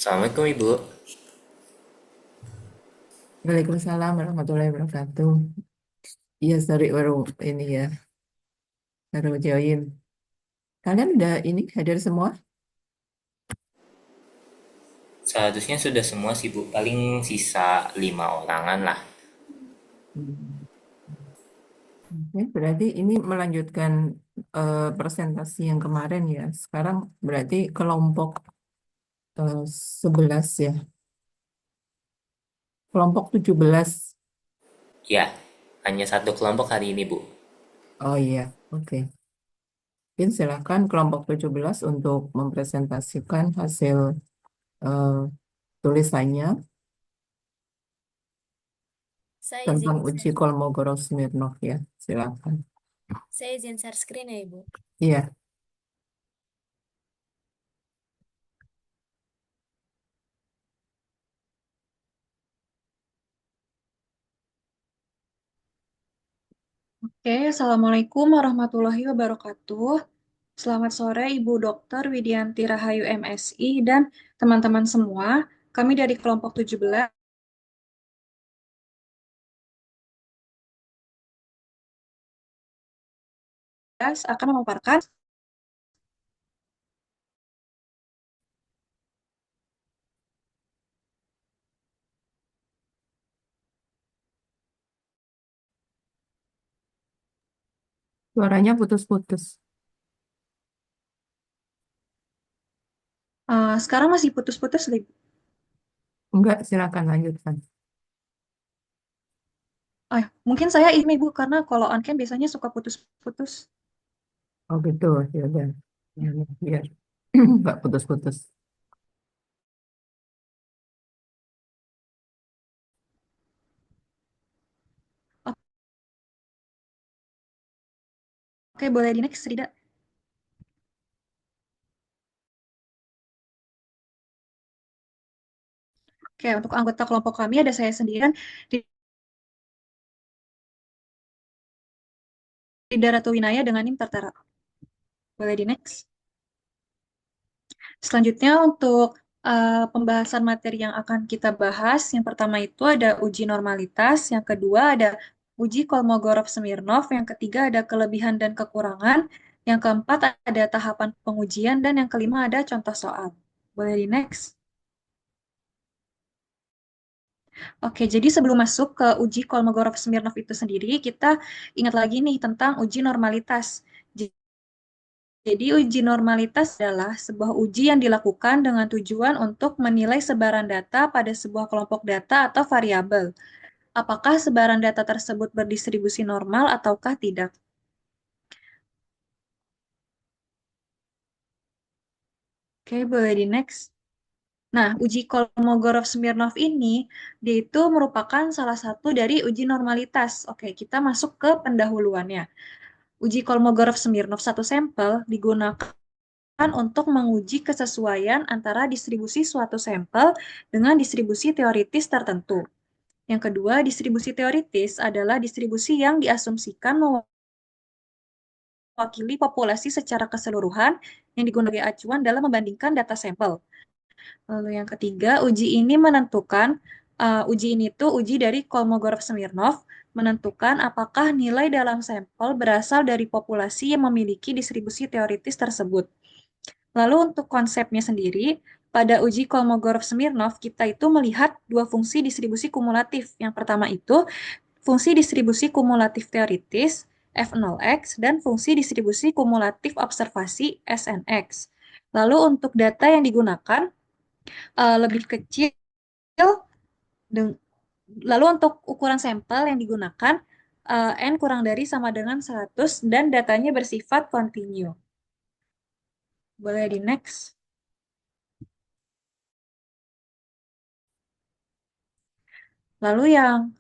Assalamualaikum Ibu. Waalaikumsalam warahmatullahi wabarakatuh. Iya, sorry baru ini ya, baru join. Kalian udah ini hadir semua? Seharusnya sudah semua sih Bu, paling sisa 5 orangan lah. Hmm. Oke, berarti ini melanjutkan presentasi yang kemarin ya. Sekarang berarti kelompok 11 ya. Kelompok 17. Ya, hanya satu kelompok hari ini Bu. Oh iya, oke. Mungkin silakan kelompok 17 untuk mempresentasikan hasil eh, tulisannya Saya tentang izin uji share, Kolmogorov-Smirnov ya. Silakan. saya izin share screen ya, Ibu. Iya. Oke, Assalamualaikum warahmatullahi wabarakatuh. Selamat sore Ibu Dr. Widianti Rahayu MSI dan teman-teman semua. Kami dari kelompok 17 akan memaparkan Suaranya putus-putus. sekarang masih putus-putus, Ibu. Enggak, silakan lanjutkan. Mungkin saya ini Ibu karena kalau on cam biasanya suka putus-putus. Oh gitu, ya udah. Ya, biar nggak putus-putus. Oke, boleh di next, Rida. Oke, untuk anggota kelompok kami ada saya sendirian di Rida Ratu Winaya dengan NIM Tertera. Boleh di next. Selanjutnya untuk pembahasan materi yang akan kita bahas, yang pertama itu ada uji normalitas, yang kedua ada uji Kolmogorov-Smirnov, yang ketiga ada kelebihan dan kekurangan, yang keempat ada tahapan pengujian, dan yang kelima ada contoh soal. Boleh di next. Oke, jadi sebelum masuk ke uji Kolmogorov-Smirnov itu sendiri, kita ingat lagi nih tentang uji normalitas. Jadi uji normalitas adalah sebuah uji yang dilakukan dengan tujuan untuk menilai sebaran data pada sebuah kelompok data atau variabel. Apakah sebaran data tersebut berdistribusi normal ataukah tidak? Oke, boleh di next. Nah, uji Kolmogorov-Smirnov ini, dia itu merupakan salah satu dari uji normalitas. Oke, kita masuk ke pendahuluannya. Uji Kolmogorov-Smirnov satu sampel digunakan untuk menguji kesesuaian antara distribusi suatu sampel dengan distribusi teoritis tertentu. Yang kedua, distribusi teoritis adalah distribusi yang diasumsikan mewakili populasi secara keseluruhan yang digunakan sebagai acuan dalam membandingkan data sampel. Lalu yang ketiga, uji ini tuh uji dari Kolmogorov-Smirnov menentukan apakah nilai dalam sampel berasal dari populasi yang memiliki distribusi teoritis tersebut. Lalu untuk konsepnya sendiri, pada uji Kolmogorov-Smirnov, kita itu melihat dua fungsi distribusi kumulatif. Yang pertama itu fungsi distribusi kumulatif teoritis, F0x, dan fungsi distribusi kumulatif observasi, SNX. Lalu untuk data yang digunakan lebih kecil, lalu untuk ukuran sampel yang digunakan, N kurang dari sama dengan 100, dan datanya bersifat kontinu. Boleh di next. Lalu yang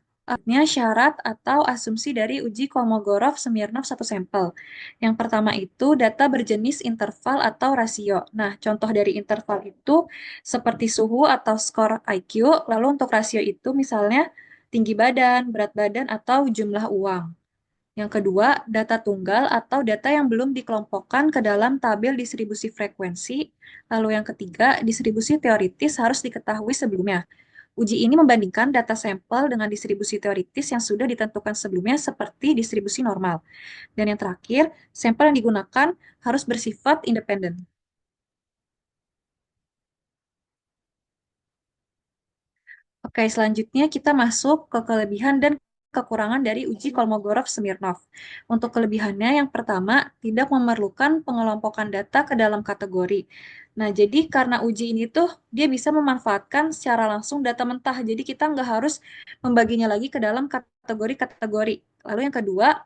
syarat atau asumsi dari uji Kolmogorov-Smirnov satu sampel. Yang pertama itu data berjenis interval atau rasio. Nah, contoh dari interval itu seperti suhu atau skor IQ. Lalu untuk rasio itu misalnya tinggi badan, berat badan, atau jumlah uang. Yang kedua, data tunggal atau data yang belum dikelompokkan ke dalam tabel distribusi frekuensi. Lalu yang ketiga, distribusi teoritis harus diketahui sebelumnya. Uji ini membandingkan data sampel dengan distribusi teoritis yang sudah ditentukan sebelumnya seperti distribusi normal. Dan yang terakhir, sampel yang digunakan harus bersifat independen. Oke, selanjutnya kita masuk ke kelebihan dan kekurangan dari uji Kolmogorov-Smirnov. Untuk kelebihannya, yang pertama, tidak memerlukan pengelompokan data ke dalam kategori. Nah, jadi karena uji ini tuh, dia bisa memanfaatkan secara langsung data mentah. Jadi kita nggak harus membaginya lagi ke dalam kategori-kategori. Lalu yang kedua,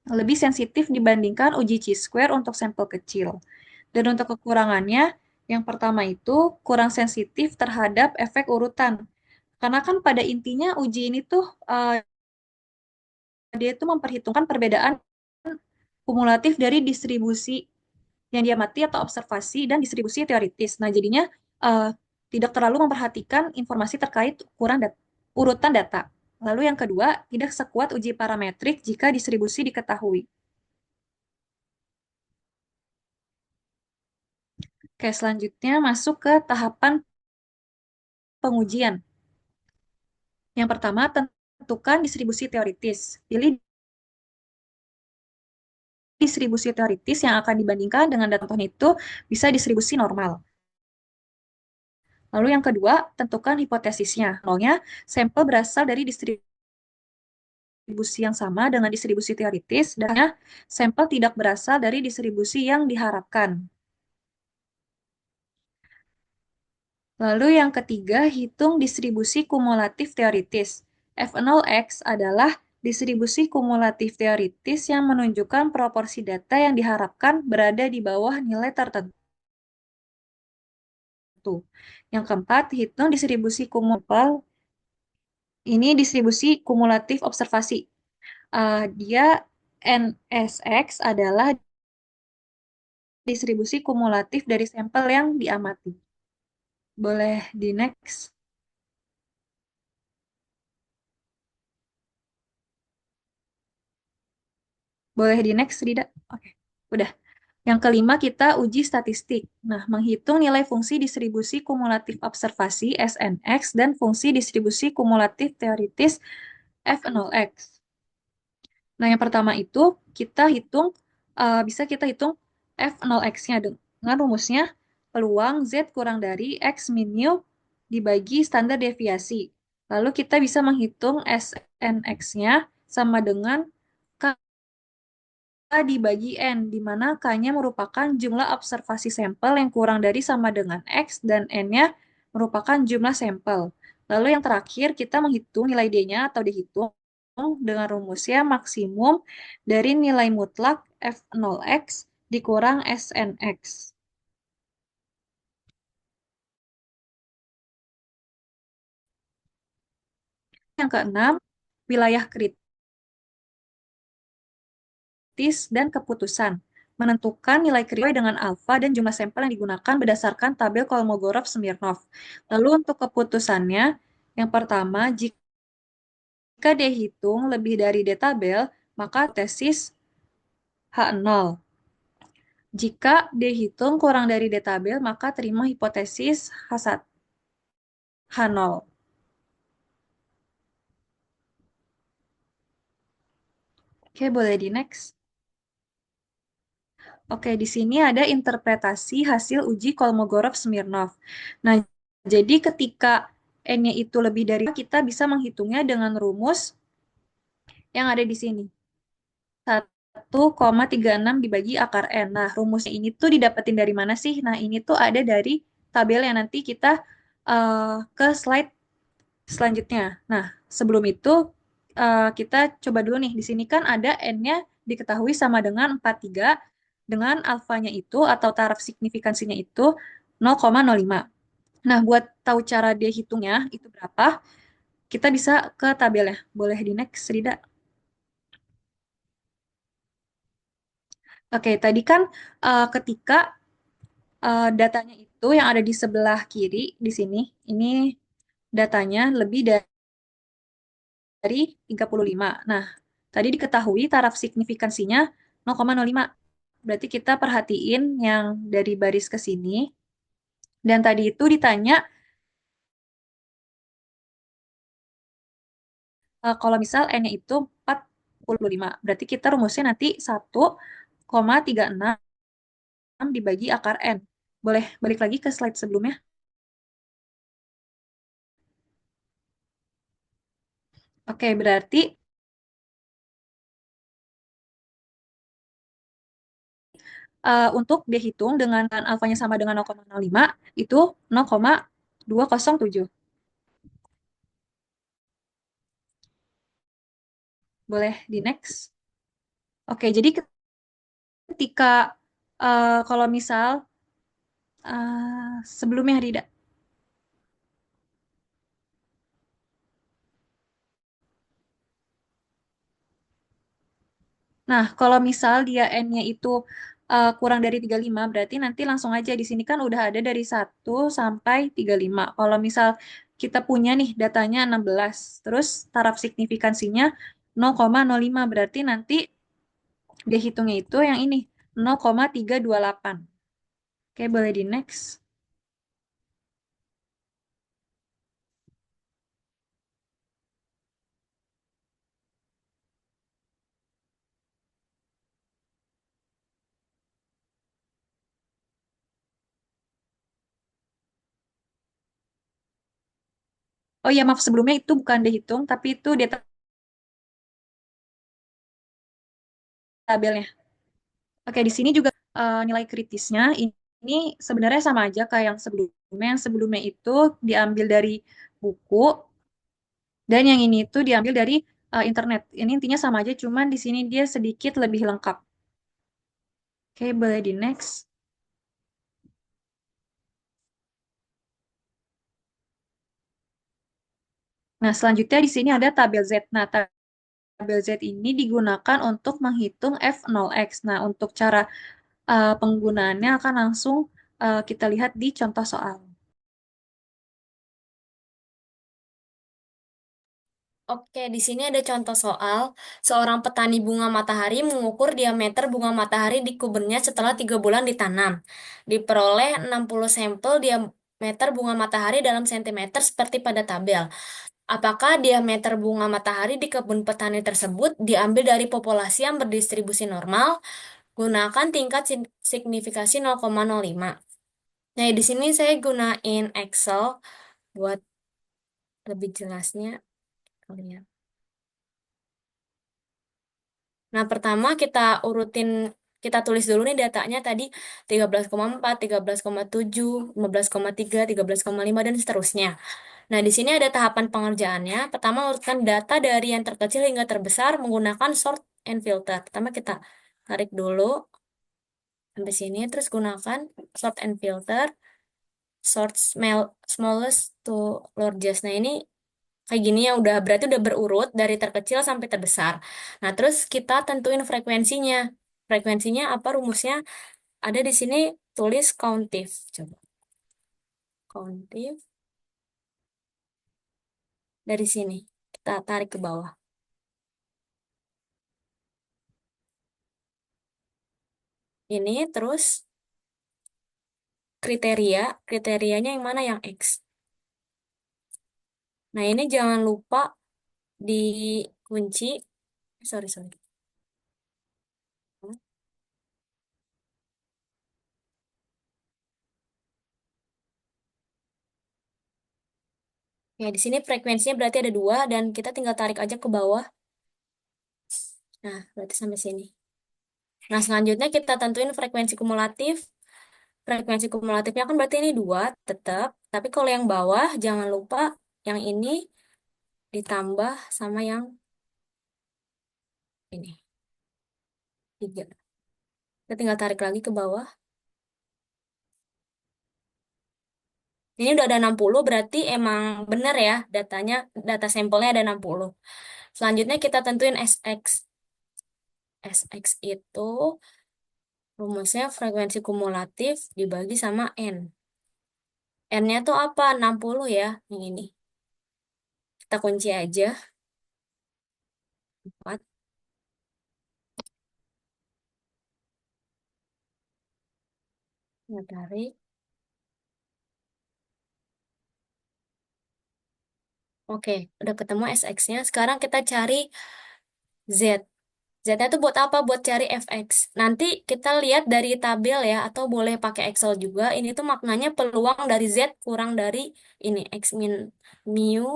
lebih sensitif dibandingkan uji chi-square untuk sampel kecil. Dan untuk kekurangannya, yang pertama itu kurang sensitif terhadap efek urutan. Karena kan pada intinya uji ini tuh dia tuh memperhitungkan perbedaan kumulatif dari distribusi yang diamati atau observasi dan distribusi teoritis. Nah, jadinya uh, tidak terlalu memperhatikan informasi terkait urutan data. Lalu yang kedua, tidak sekuat uji parametrik jika distribusi diketahui. Oke, selanjutnya masuk ke tahapan pengujian. Yang pertama, tentukan distribusi teoritis. Pilih distribusi teoritis yang akan dibandingkan dengan data itu bisa distribusi normal. Lalu yang kedua, tentukan hipotesisnya. Nolnya, sampel berasal dari distribusi yang sama dengan distribusi teoritis, dan sampel tidak berasal dari distribusi yang diharapkan. Lalu yang ketiga, hitung distribusi kumulatif teoritis. F0x adalah distribusi kumulatif teoritis yang menunjukkan proporsi data yang diharapkan berada di bawah nilai tertentu. Yang keempat, hitung distribusi kumulatif. Ini distribusi kumulatif observasi. Dia NSX adalah distribusi kumulatif dari sampel yang diamati. Boleh di next. Boleh di next, Rida? Oke, udah. Yang kelima, kita uji statistik. Nah, menghitung nilai fungsi distribusi kumulatif observasi SNX dan fungsi distribusi kumulatif teoritis F0x. Nah, yang pertama itu bisa kita hitung F0x-nya dengan rumusnya peluang Z kurang dari X min U dibagi standar deviasi. Lalu kita bisa menghitung SNX-nya sama dengan K dibagi N, di mana K-nya merupakan jumlah observasi sampel yang kurang dari sama dengan X dan N-nya merupakan jumlah sampel. Lalu yang terakhir kita menghitung nilai D-nya atau dihitung dengan rumusnya maksimum dari nilai mutlak F0x dikurang SNX. Yang keenam, wilayah kritis dan keputusan. Menentukan nilai kritis dengan alfa dan jumlah sampel yang digunakan berdasarkan tabel Kolmogorov-Smirnov. Lalu untuk keputusannya, yang pertama, jika dihitung lebih dari D tabel, maka tesis H0. Jika dihitung kurang dari D tabel, maka terima hipotesis H1, H0. Oke, boleh di next. Oke, di sini ada interpretasi hasil uji Kolmogorov-Smirnov. Nah, jadi ketika N-nya itu lebih dari, kita bisa menghitungnya dengan rumus yang ada di sini. 1,36 dibagi akar N. Nah, rumusnya ini tuh didapetin dari mana sih? Nah, ini tuh ada dari tabel yang nanti kita ke slide selanjutnya. Nah, sebelum itu kita coba dulu nih. Di sini kan ada N-nya diketahui sama dengan 43 dengan alfanya itu atau taraf signifikansinya itu 0,05. Nah, buat tahu cara dia hitungnya itu berapa, kita bisa ke tabelnya. Boleh di next, Rida? Oke, tadi kan ketika datanya itu yang ada di sebelah kiri di sini, ini datanya lebih dari 35. Nah, Tadi diketahui taraf signifikansinya 0,05. Berarti kita perhatiin yang dari baris ke sini. Dan tadi itu ditanya kalau misal N-nya itu 45. Berarti kita rumusnya nanti 1,36 dibagi akar N. Boleh balik lagi ke slide sebelumnya? Oke, berarti untuk dia hitung dengan alfanya sama dengan 0,05, itu 0,207. Boleh di next? Oke, jadi ketika kalau misal sebelumnya Rida. Nah, kalau misal dia N-nya itu kurang dari 35, berarti nanti langsung aja di sini kan udah ada dari 1 sampai 35. Kalau misal kita punya nih datanya 16, terus taraf signifikansinya 0,05, berarti nanti dia hitungnya itu yang ini, 0,328. Oke, boleh di next. Oh iya, maaf sebelumnya itu bukan dihitung, tapi itu dia tabelnya. Oke, di sini juga nilai kritisnya ini sebenarnya sama aja kayak yang sebelumnya. Yang sebelumnya itu diambil dari buku dan yang ini itu diambil dari internet. Ini intinya sama aja, cuman di sini dia sedikit lebih lengkap. Oke, boleh di next. Nah, selanjutnya di sini ada tabel Z. Nah, tabel Z ini digunakan untuk menghitung F0x. Nah, untuk cara penggunaannya akan langsung kita lihat di contoh soal. Oke, di sini ada contoh soal. Seorang petani bunga matahari mengukur diameter bunga matahari di kubennya setelah 3 bulan ditanam. Diperoleh 60 sampel diameter bunga matahari dalam sentimeter seperti pada tabel. Apakah diameter bunga matahari di kebun petani tersebut diambil dari populasi yang berdistribusi normal? Gunakan tingkat signifikasi 0,05. Nah, di sini saya gunain Excel buat lebih jelasnya. Kalian. Nah, pertama kita tulis dulu nih datanya tadi 13,4, 13,7, 15,3, 13,5 dan seterusnya. Nah, di sini ada tahapan pengerjaannya. Pertama, urutkan data dari yang terkecil hingga terbesar menggunakan sort and filter. Pertama kita tarik dulu sampai sini, terus gunakan sort and filter, sort smallest to largest. Nah, ini kayak gini ya berarti udah berurut dari terkecil sampai terbesar. Nah, terus kita tentuin frekuensinya. Frekuensinya apa rumusnya? Ada di sini tulis countif. Coba. Countif dari sini. Kita tarik ke bawah. Ini terus kriterianya yang mana yang X. Nah, ini jangan lupa dikunci. Sorry, sorry. Ya, di sini frekuensinya berarti ada 2 dan kita tinggal tarik aja ke bawah. Nah, berarti sampai sini. Nah, selanjutnya kita tentuin frekuensi kumulatif. Frekuensi kumulatifnya kan berarti ini 2 tetap. Tapi kalau yang bawah jangan lupa yang ini ditambah sama yang ini. 3. Kita tinggal tarik lagi ke bawah. Ini udah ada 60 berarti emang benar ya data sampelnya ada 60. Selanjutnya kita tentuin SX. SX itu rumusnya frekuensi kumulatif dibagi sama N. N-nya tuh apa? 60 ya, yang ini. Kita kunci aja. 4. Nah, tarik. Oke, udah ketemu SX-nya. Sekarang kita cari Z. Z-nya itu buat apa? Buat cari fx. Nanti kita lihat dari tabel ya, atau boleh pakai Excel juga. Ini tuh maknanya peluang dari Z kurang dari ini, X min mu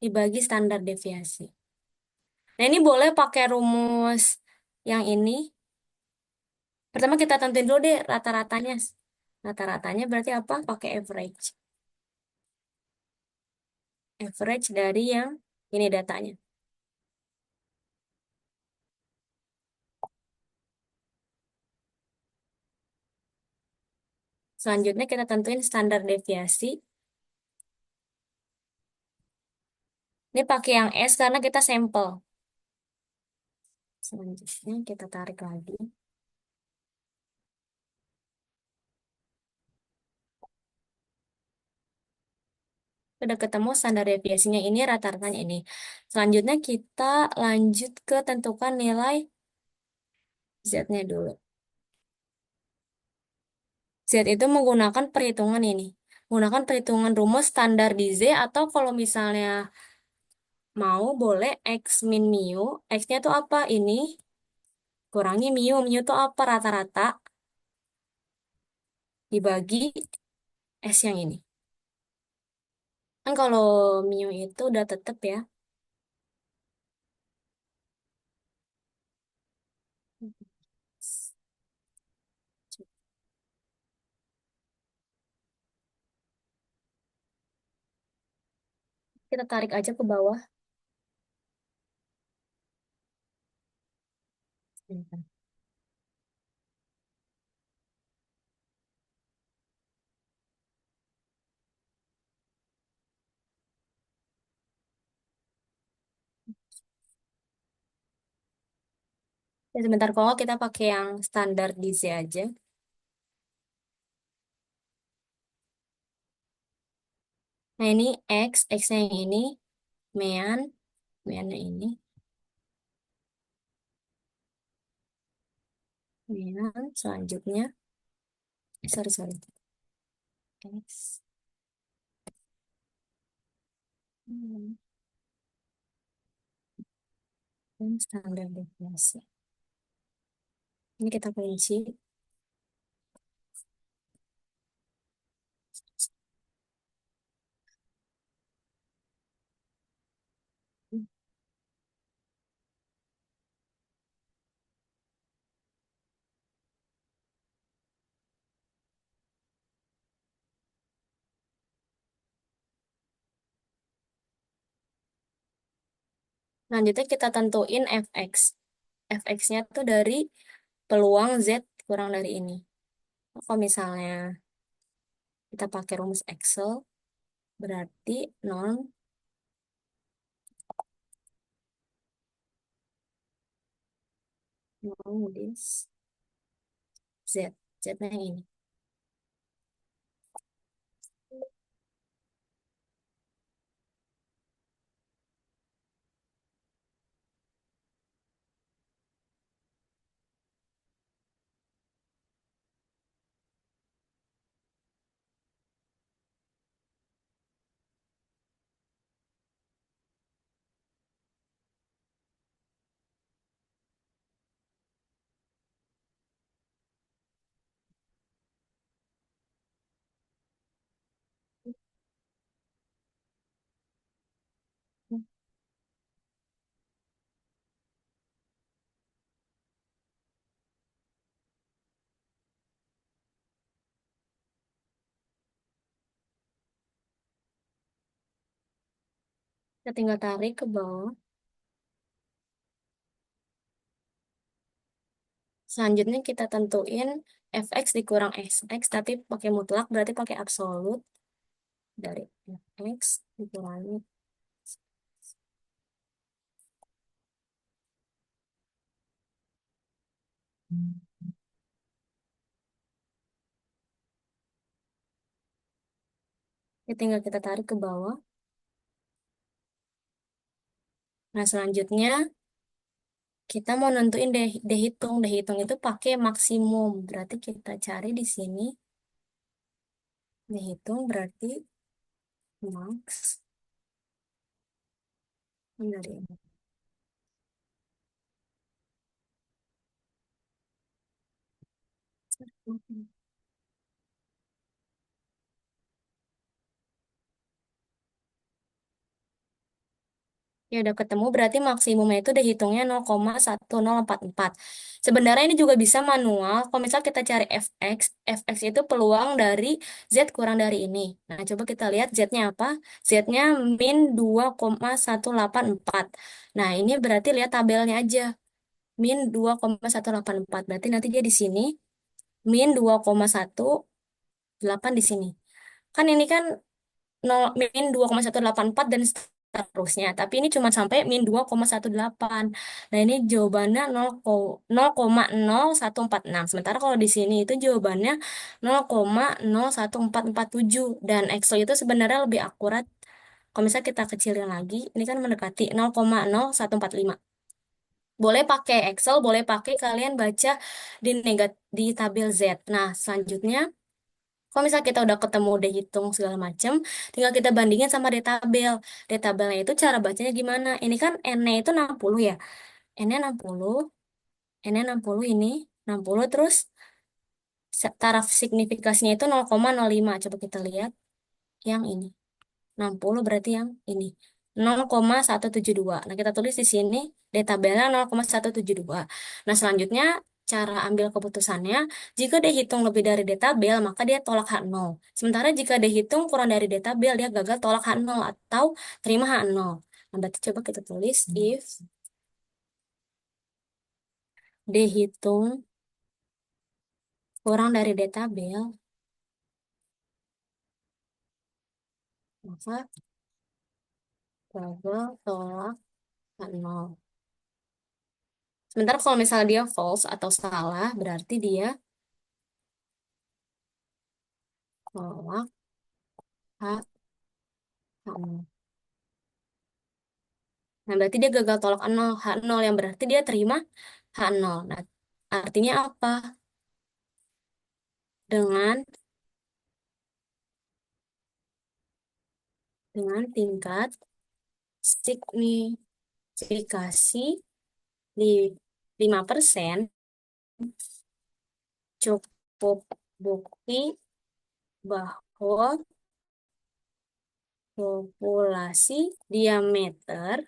dibagi standar deviasi. Nah, ini boleh pakai rumus yang ini. Pertama kita tentuin dulu deh rata-ratanya. Rata-ratanya berarti apa? Pakai average. Average dari yang ini datanya. Selanjutnya kita tentuin standar deviasi. Ini pakai yang S karena kita sampel. Selanjutnya kita tarik lagi. Udah ketemu standar deviasinya ini, rata-ratanya ini. Selanjutnya kita lanjut ke tentukan nilai Z-nya dulu. Z itu menggunakan perhitungan ini. Menggunakan perhitungan rumus standar di Z, atau kalau misalnya mau boleh X min mu. X-nya itu apa? Ini. Kurangi mu. Mu itu apa? Rata-rata. Dibagi S yang ini. Kan kalau mu itu udah tetep ya. Kita tarik aja ke bawah. Ya, sebentar, kalau kita pakai yang standar di Z aja. Nah, ini X-nya yang ini, mean, meannya ini, mean, selanjutnya, sorry, X, hmm, dan standar deviasi. Ini kita kunci. Selanjutnya kita tentuin fx. Fx-nya tuh dari peluang Z kurang dari ini. Kalau misalnya kita pakai rumus Excel, berarti 0, 0 dis Z. Z-nya yang ini. Kita tinggal tarik ke bawah. Selanjutnya kita tentuin fx dikurang sx, tapi pakai mutlak, berarti pakai absolut. Dari fx dikurangi. Ini tinggal kita tarik ke bawah. Nah, selanjutnya kita mau nentuin dehitung. Dehitung itu pakai maksimum. Berarti kita cari di sini Dihitung berarti max dari ini. Ya udah ketemu berarti maksimumnya itu dihitungnya 0,1044. Sebenarnya ini juga bisa manual. Kalau misal kita cari fx itu peluang dari z kurang dari ini. Nah, coba kita lihat z-nya apa? Z-nya min 2,184. Nah, ini berarti lihat tabelnya aja. Min 2,184. Berarti nanti dia di sini min 2,184 di sini. Kan ini kan 0, min 2,184 dan seterusnya. Tapi ini cuma sampai min 2,18. Nah, ini jawabannya 0,0146. Sementara kalau di sini itu jawabannya 0,01447. Dan Excel itu sebenarnya lebih akurat. Kalau misalnya kita kecilin lagi, ini kan mendekati 0,0145. Boleh pakai Excel, boleh pakai kalian baca di tabel Z. Nah, selanjutnya kalau misalnya kita udah ketemu, udah hitung segala macam, tinggal kita bandingin sama detabel. Detabelnya itu cara bacanya gimana? Ini kan N-nya itu 60 ya. N-nya 60, N-nya 60 ini, 60 terus taraf signifikasinya itu 0,05. Coba kita lihat yang ini. 60 berarti yang ini. 0,172. Nah, kita tulis di sini detabelnya 0,172. Nah, selanjutnya cara ambil keputusannya, jika dihitung lebih dari detabel, maka dia tolak H0. Sementara jika dihitung kurang dari detabel, dia gagal tolak H0 atau terima H0. Nah, berarti coba kita tulis if dihitung kurang dari detabel, maka gagal tolak H0. Sementara kalau misalnya dia false atau salah, berarti dia tolak H0. Nah, berarti dia gagal tolak nol, H0 yang berarti dia terima H0. Nah, artinya apa? Dengan tingkat signifikasi di 5% cukup bukti bahwa populasi diameter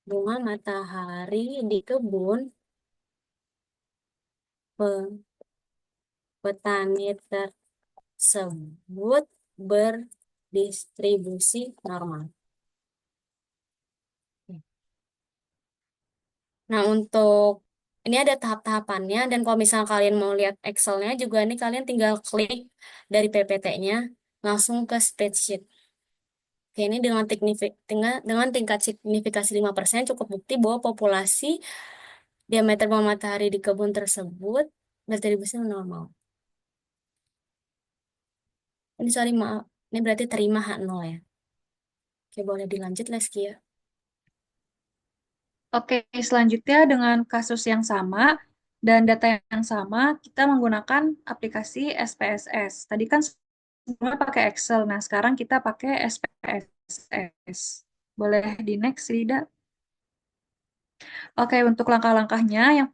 bunga matahari di kebun petani tersebut berdistribusi normal. Nah, untuk ini ada tahap-tahapannya dan kalau misalnya kalian mau lihat Excel-nya juga ini kalian tinggal klik dari PPT-nya langsung ke spreadsheet. Oke, ini dengan tingkat signifikasi 5% cukup bukti bahwa populasi diameter bawah matahari di kebun tersebut berdistribusi normal. Ini sorry maaf, ini berarti terima H0 ya. Oke, boleh dilanjut Leskia. Oke, selanjutnya dengan kasus yang sama dan data yang sama, kita menggunakan aplikasi SPSS. Tadi kan semua pakai Excel, nah sekarang kita pakai SPSS. Boleh di next, Rida? Oke, untuk langkah-langkahnya, yang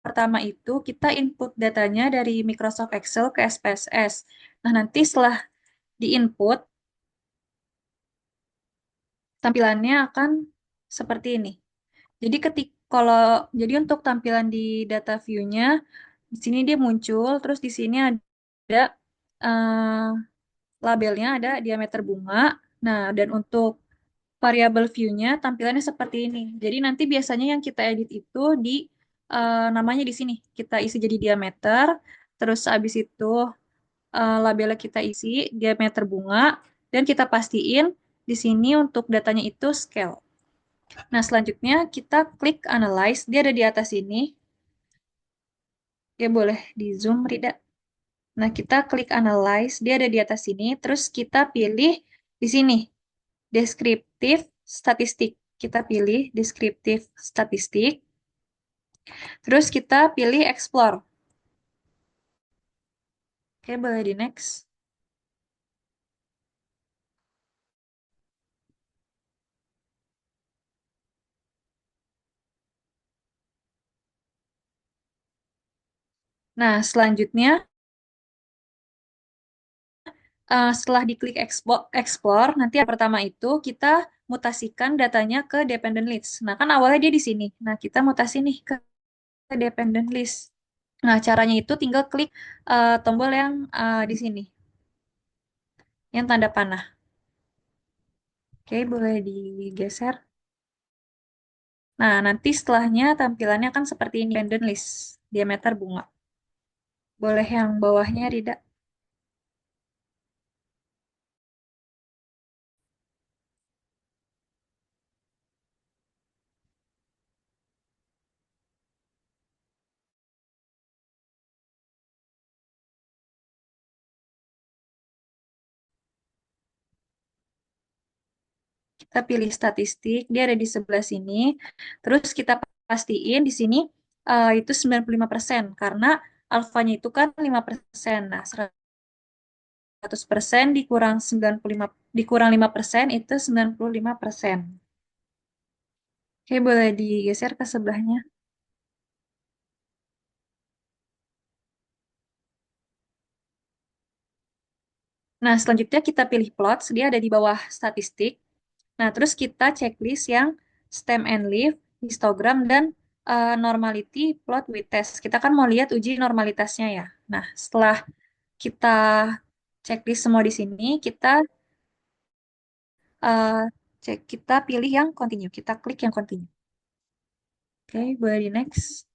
pertama itu kita input datanya dari Microsoft Excel ke SPSS. Nah, nanti setelah di-input, tampilannya akan seperti ini. Jadi jadi untuk tampilan di data view-nya, di sini dia muncul, terus di sini ada eh, labelnya, ada diameter bunga. Nah, dan untuk variabel view-nya tampilannya seperti ini. Jadi nanti biasanya yang kita edit itu di namanya di sini. Kita isi jadi diameter, terus habis itu labelnya kita isi diameter bunga, dan kita pastiin di sini untuk datanya itu scale. Nah, selanjutnya kita klik Analyze. Dia ada di atas ini. Ya, boleh di zoom, Rida. Nah, kita klik Analyze. Dia ada di atas sini. Terus kita pilih di sini. Descriptive Statistik. Kita pilih Descriptive Statistik. Terus kita pilih Explore. Oke, boleh di next. Nah, selanjutnya setelah diklik explore, nanti yang pertama itu kita mutasikan datanya ke dependent list. Nah, kan awalnya dia di sini. Nah, kita mutasi nih ke dependent list. Nah, caranya itu tinggal klik tombol yang di sini, yang tanda panah. Oke, boleh digeser. Nah, nanti setelahnya tampilannya akan seperti ini, dependent list, diameter bunga. Boleh yang bawahnya, Rida? Kita pilih statistik, dia ada di sebelah sini. Terus kita pastiin di sini itu 95%, karena alfanya itu kan 5%. Nah, 100% dikurang 95, dikurang 5% itu 95%. Oke, boleh digeser ke sebelahnya. Nah, selanjutnya kita pilih plots, dia ada di bawah statistik. Nah, terus kita checklist yang stem and leaf, histogram, dan normality plot with test. Kita kan mau lihat uji normalitasnya ya. Nah, setelah kita checklist semua di sini, kita eh, kita pilih yang continue. Kita klik yang continue. Oke, boleh di next.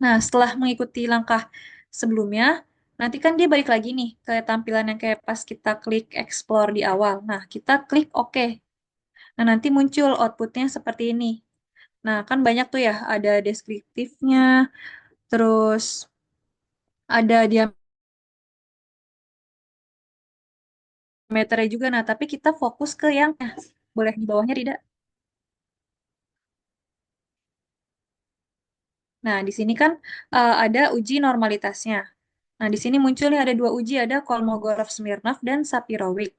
Nah, setelah mengikuti langkah sebelumnya, nanti kan dia balik lagi nih ke tampilan yang kayak pas kita klik explore di awal. Nah, kita klik OK. Nah, nanti muncul outputnya seperti ini. Nah, kan banyak tuh ya, ada deskriptifnya, terus ada diameternya juga. Nah, tapi kita fokus ke yang boleh di bawahnya, Rida. Nah, di sini kan ada uji normalitasnya. Nah, di sini muncul nih ada dua uji, ada Kolmogorov-Smirnov dan Sapirowicz.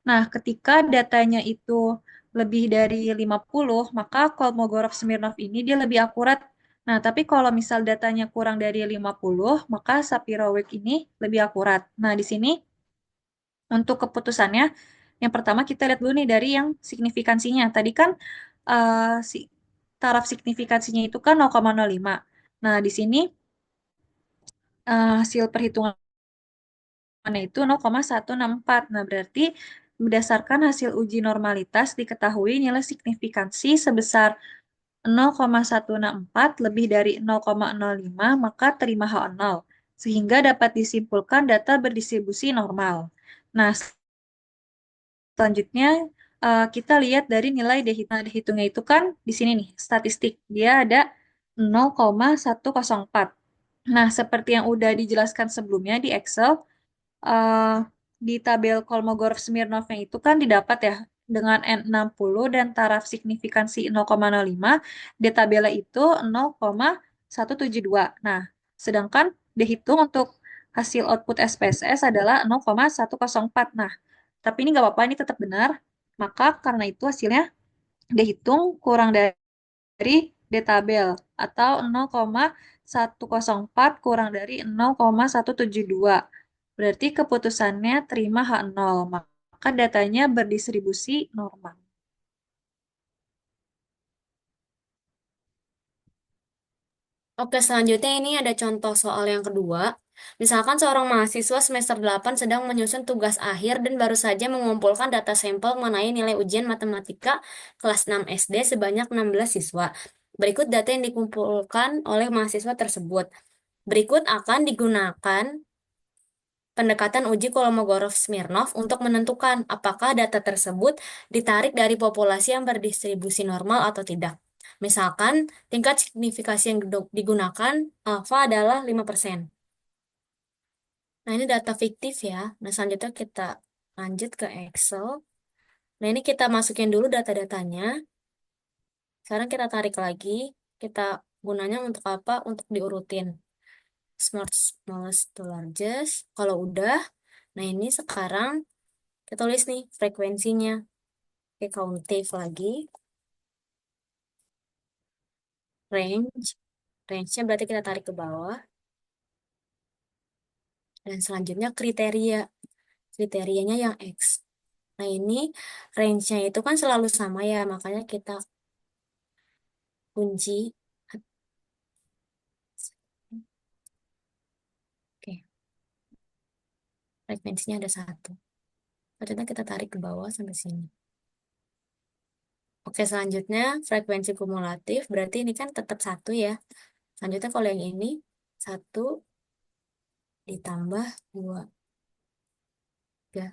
Nah, ketika datanya itu lebih dari 50, maka Kolmogorov-Smirnov ini dia lebih akurat. Nah, tapi kalau misal datanya kurang dari 50, maka Sapirowicz ini lebih akurat. Nah, di sini untuk keputusannya, yang pertama kita lihat dulu nih dari yang signifikansinya. Tadi kan si taraf signifikansinya itu kan 0,05. Nah, di sini hasil perhitungan itu 0,164. Nah, berarti berdasarkan hasil uji normalitas diketahui nilai signifikansi sebesar 0,164 lebih dari 0,05, maka terima H0. Sehingga dapat disimpulkan data berdistribusi normal. Nah, selanjutnya kita lihat dari nilai dehitungnya itu kan di sini nih, statistik. Dia ada 0,104. Nah, seperti yang udah dijelaskan sebelumnya di Excel, eh, di tabel Kolmogorov-Smirnovnya itu kan didapat ya dengan N60 dan taraf signifikansi 0,05, di tabelnya itu 0,172. Nah, sedangkan dihitung untuk hasil output SPSS adalah 0,104. Nah, tapi ini nggak apa-apa, ini tetap benar. Maka karena itu hasilnya dihitung kurang dari D-tabel atau 0,104 kurang dari 0,172. Berarti keputusannya terima H0, maka datanya berdistribusi normal. Oke, selanjutnya ini ada contoh soal yang kedua. Misalkan seorang mahasiswa semester 8 sedang menyusun tugas akhir dan baru saja mengumpulkan data sampel mengenai nilai ujian matematika kelas 6 SD sebanyak 16 siswa. Berikut data yang dikumpulkan oleh mahasiswa tersebut. Berikut akan digunakan pendekatan uji Kolmogorov-Smirnov untuk menentukan apakah data tersebut ditarik dari populasi yang berdistribusi normal atau tidak. Misalkan, tingkat signifikasi yang digunakan alfa adalah 5%. Nah, ini data fiktif ya. Nah, selanjutnya kita lanjut ke Excel. Nah, ini kita masukin dulu data-datanya. Sekarang kita tarik lagi. Kita gunanya untuk apa? Untuk diurutin. Smallest to largest. Kalau udah, nah ini sekarang kita tulis nih frekuensinya. Oke, countive lagi. Range. Range-nya berarti kita tarik ke bawah. Dan selanjutnya kriteria. Kriterianya yang X. Nah, ini range-nya itu kan selalu sama ya, makanya kita kunci. Oke, frekuensinya ada 1. Selanjutnya kita tarik ke bawah sampai sini. Oke, selanjutnya frekuensi kumulatif, berarti ini kan tetap 1 ya. Selanjutnya kalau yang ini, 1 ditambah 2. 3.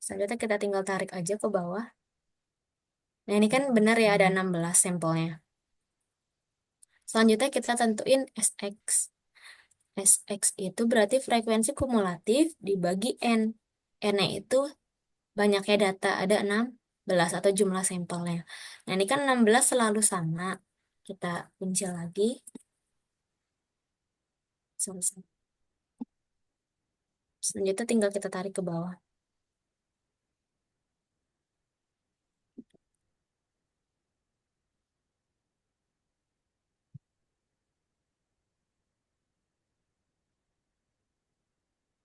Selanjutnya kita tinggal tarik aja ke bawah. Nah, ini kan benar ya, ada 16 sampelnya. Selanjutnya kita tentuin SX. SX itu berarti frekuensi kumulatif dibagi N. N-nya itu banyaknya data, ada 16 atau jumlah sampelnya. Nah, ini kan 16 selalu sama. Kita kunci lagi. Selesai. Selanjutnya tinggal kita tarik ke bawah.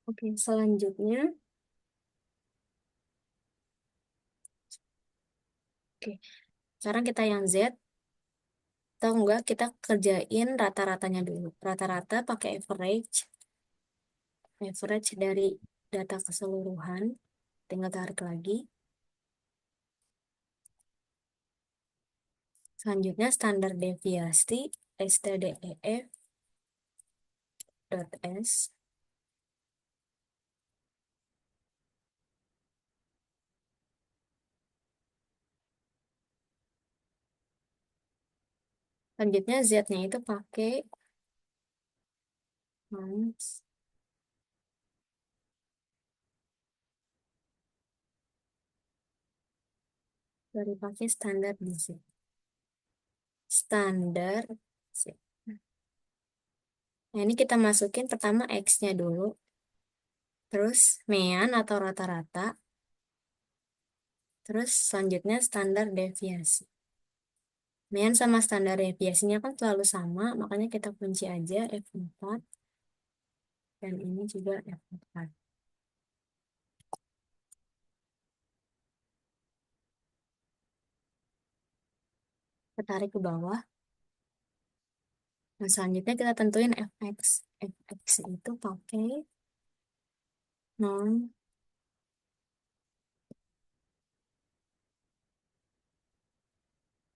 Oke, selanjutnya. Oke, sekarang kita yang Z. Atau enggak, kita kerjain rata-ratanya dulu. Rata-rata pakai average. Average dari data keseluruhan. Tinggal tarik lagi. Selanjutnya standar deviasi STDEF dot S. Selanjutnya Z-nya itu pakai max dari pakai standar di Z. Standar Z. Nah, ini kita masukin pertama X-nya dulu. Terus mean atau rata-rata. Terus selanjutnya standar deviasi. Mean sama standar deviasinya kan selalu sama, makanya kita kunci aja F4. Dan ini juga F4. Kita tarik ke bawah. Nah, selanjutnya kita tentuin Fx. Fx itu pakai 0,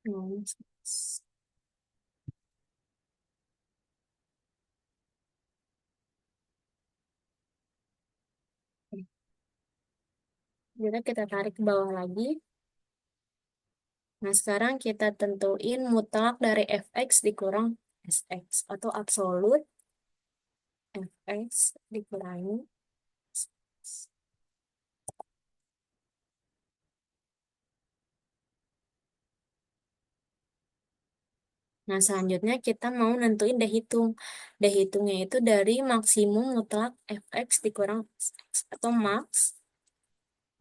0, jadi kita tarik ke bawah lagi. Nah, sekarang kita tentuin mutlak dari Fx dikurang Sx atau absolut Fx dikurangi Sx. Nah, selanjutnya kita mau nentuin dehitung. Dehitungnya itu dari maksimum mutlak Fx dikurang Sx atau max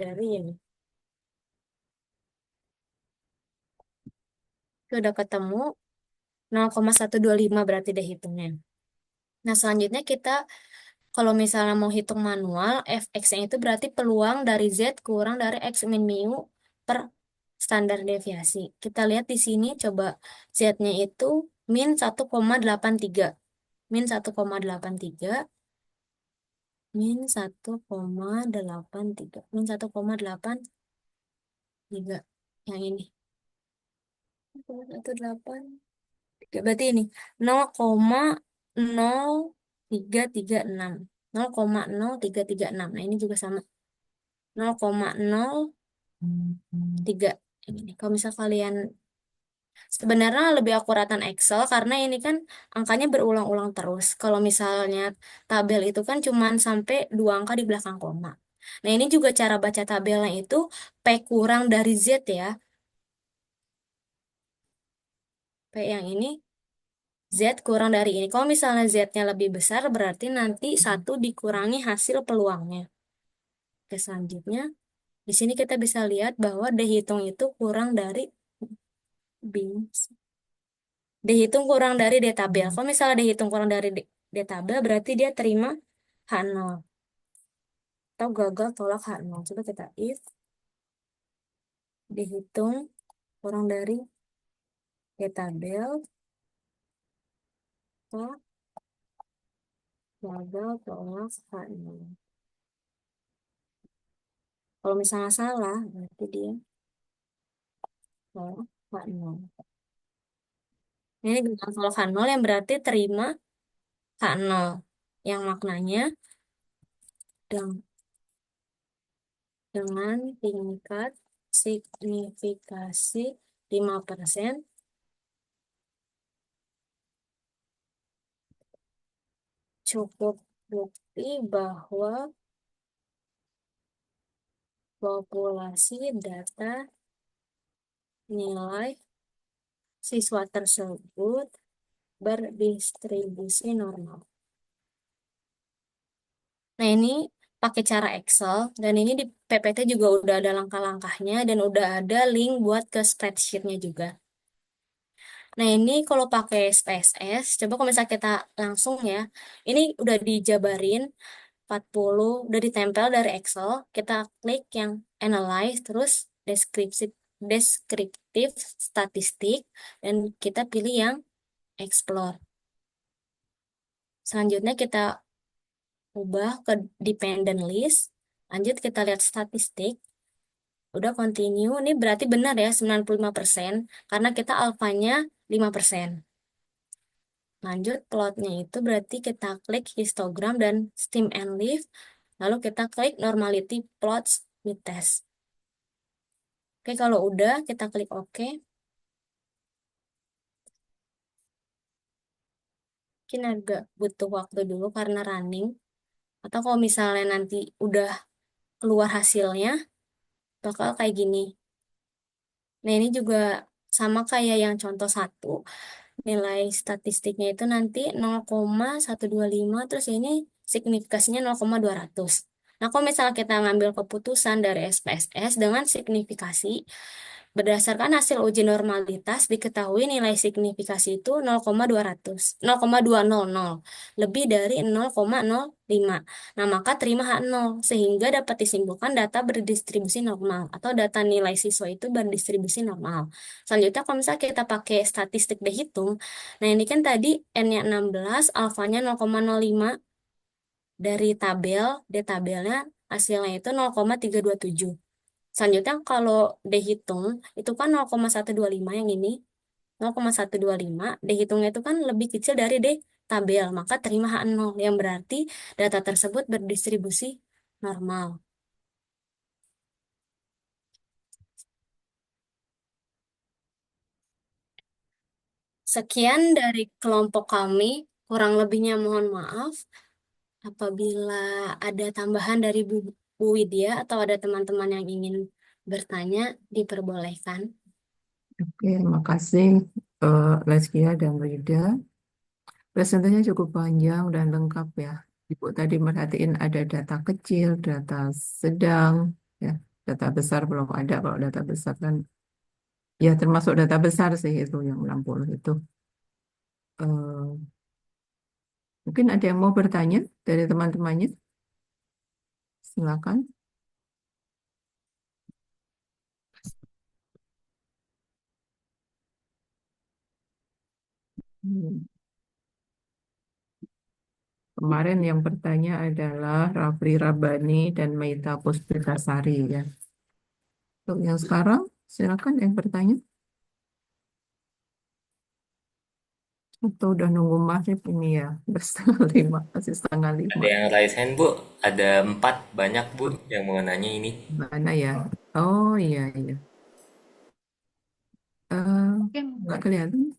dari ini. Itu udah ketemu 0,125 berarti dehitungnya. Nah, selanjutnya kita kalau misalnya mau hitung manual, Fx-nya itu berarti peluang dari Z kurang dari X min mu per standar deviasi. Kita lihat di sini, coba Z-nya itu min 1,83. Min 1,83. Min 1,83. Min 1,83. Yang ini. 1,183. Berarti ini 0,0336. 0,0336. Nah, ini juga sama. 0,03. Ini. Kalau misal kalian sebenarnya lebih akuratan Excel karena ini kan angkanya berulang-ulang terus. Kalau misalnya tabel itu kan cuman sampai 2 angka di belakang koma. Nah, ini juga cara baca tabelnya itu P kurang dari Z ya. P yang ini Z kurang dari ini. Kalau misalnya Z-nya lebih besar, berarti nanti 1 dikurangi hasil peluangnya. Oke, selanjutnya, di sini kita bisa lihat bahwa dehitung itu kurang dari B. dihitung kurang dari D tabel. Kalau misalnya dihitung kurang dari D tabel, berarti dia terima H0. Atau gagal tolak H0. Coba kita if dihitung kurang dari D tabel, atau gagal tolak H0. Kalau misalnya salah, berarti dia tolak H0. Ini gagal tolak H0 yang berarti terima H0. Yang maknanya dengan tingkat signifikasi 5%, cukup bukti bahwa populasi data nilai siswa tersebut berdistribusi normal. Nah, ini pakai cara Excel, dan ini di PPT juga udah ada langkah-langkahnya, dan udah ada link buat ke spreadsheet-nya juga. Nah, ini kalau pakai SPSS, coba kalau misalnya kita langsung ya, ini udah dijabarin 40, udah ditempel dari Excel, kita klik yang Analyze, terus deskriptif statistik, dan kita pilih yang Explore. Selanjutnya kita ubah ke Dependent List, lanjut kita lihat statistik, udah continue, ini berarti benar ya 95%, karena kita alfanya 5%. Lanjut plotnya itu berarti kita klik histogram dan stem and leaf, lalu kita klik normality plots with test. Oke, kalau udah kita klik OK. Mungkin agak butuh waktu dulu karena running. Atau kalau misalnya nanti udah keluar hasilnya, bakal kayak gini. Nah, ini juga sama kayak yang contoh 1. Nilai statistiknya itu nanti 0,125, terus ini signifikasinya 0,200. Nah, kalau misalnya kita ngambil keputusan dari SPSS dengan signifikasi, berdasarkan hasil uji normalitas diketahui nilai signifikasi itu 0,200, 0,200, lebih dari 0,05. Nah, maka terima H0 sehingga dapat disimpulkan data berdistribusi normal atau data nilai siswa itu berdistribusi normal. Selanjutnya kalau misalnya kita pakai statistik dihitung, nah ini kan tadi N-nya 16, alfanya 0,05 dari tabel, D tabelnya hasilnya itu 0,327. Selanjutnya kalau dihitung, itu kan 0,125 yang ini, 0,125, dihitungnya itu kan lebih kecil dari D tabel, maka terima H0, yang berarti data tersebut berdistribusi normal. Sekian dari kelompok kami, kurang lebihnya mohon maaf. Apabila ada tambahan dari Bu Widya atau ada teman-teman yang ingin bertanya, diperbolehkan. Oke, makasih Leskia dan Rida. Presentasinya cukup panjang dan lengkap ya. Ibu tadi merhatiin ada data kecil, data sedang, ya, data besar belum ada. Kalau data besar kan, ya termasuk data besar sih itu yang 60 itu. Eh, Mungkin ada yang mau bertanya dari teman-temannya? Silakan. Hmm. Kemarin yang bertanya adalah Rafli Rabani dan Meita Puspitasari ya. Untuk yang sekarang, silakan yang bertanya. Atau udah nunggu maghrib ini ya, bersetengah 5, masih setengah Ada 5. yang raise hand, Bu? Ada 4, banyak, Bu, yang mau nanya ini. Mana ya? Oh iya, iya. Eh, Mungkin nggak kelihatan.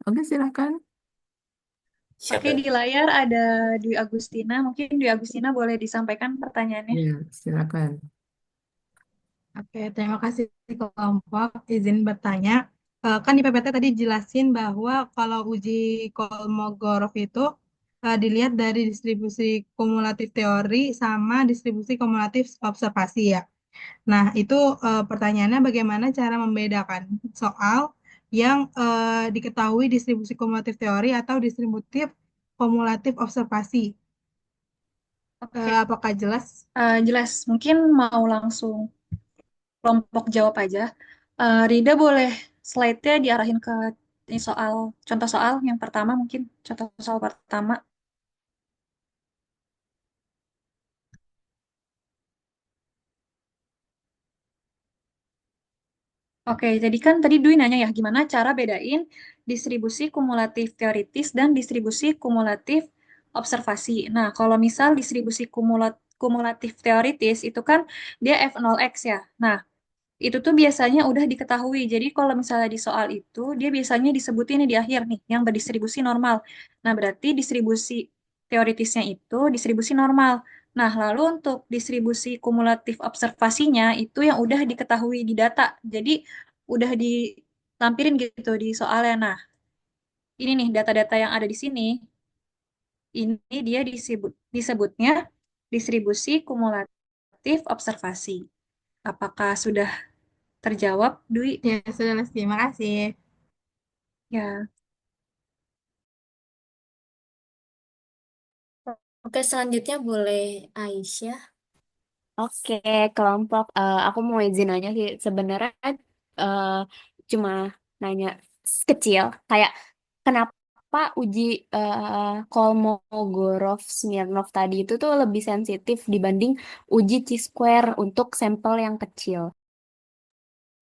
Oke, silakan. oke, Siapa? di layar ada Dwi Agustina. Mungkin Dwi Agustina boleh disampaikan pertanyaannya. Ya, silakan. Oke, terima kasih kelompok. Izin bertanya. Kan di PPT tadi jelasin bahwa kalau uji Kolmogorov itu dilihat dari distribusi kumulatif teori sama distribusi kumulatif observasi ya. Nah, itu pertanyaannya bagaimana cara membedakan soal yang diketahui distribusi kumulatif teori atau distributif kumulatif observasi. Oke, Apakah jelas? jelas. Mungkin mau langsung kelompok jawab aja. Rida boleh slide-nya diarahin ke ini soal, contoh soal yang pertama mungkin, contoh soal pertama. Oke, jadi kan tadi Dwi nanya ya, gimana cara bedain distribusi kumulatif teoritis dan distribusi kumulatif observasi. Nah, kalau misal distribusi kumulatif teoritis itu kan dia F0x ya. Nah, itu tuh biasanya udah diketahui. Jadi kalau misalnya di soal itu, dia biasanya disebutin nih di akhir nih, yang berdistribusi normal. Nah, berarti distribusi teoritisnya itu distribusi normal. Nah, lalu untuk distribusi kumulatif observasinya itu yang udah diketahui di data. Jadi udah dilampirin gitu di soalnya. Nah, ini nih data-data yang ada di sini, ini dia disebutnya distribusi kumulatif observasi. Apakah sudah terjawab, Dwi? Ya, sudah Lesti. Terima kasih. Ya, Oke, selanjutnya boleh Aisyah. Oke, kelompok. Aku mau izin aja sih. Sebenarnya eh, cuma nanya kecil, kayak kenapa uji Kolmogorov-Smirnov tadi itu tuh lebih sensitif dibanding uji Chi-square untuk sampel yang kecil.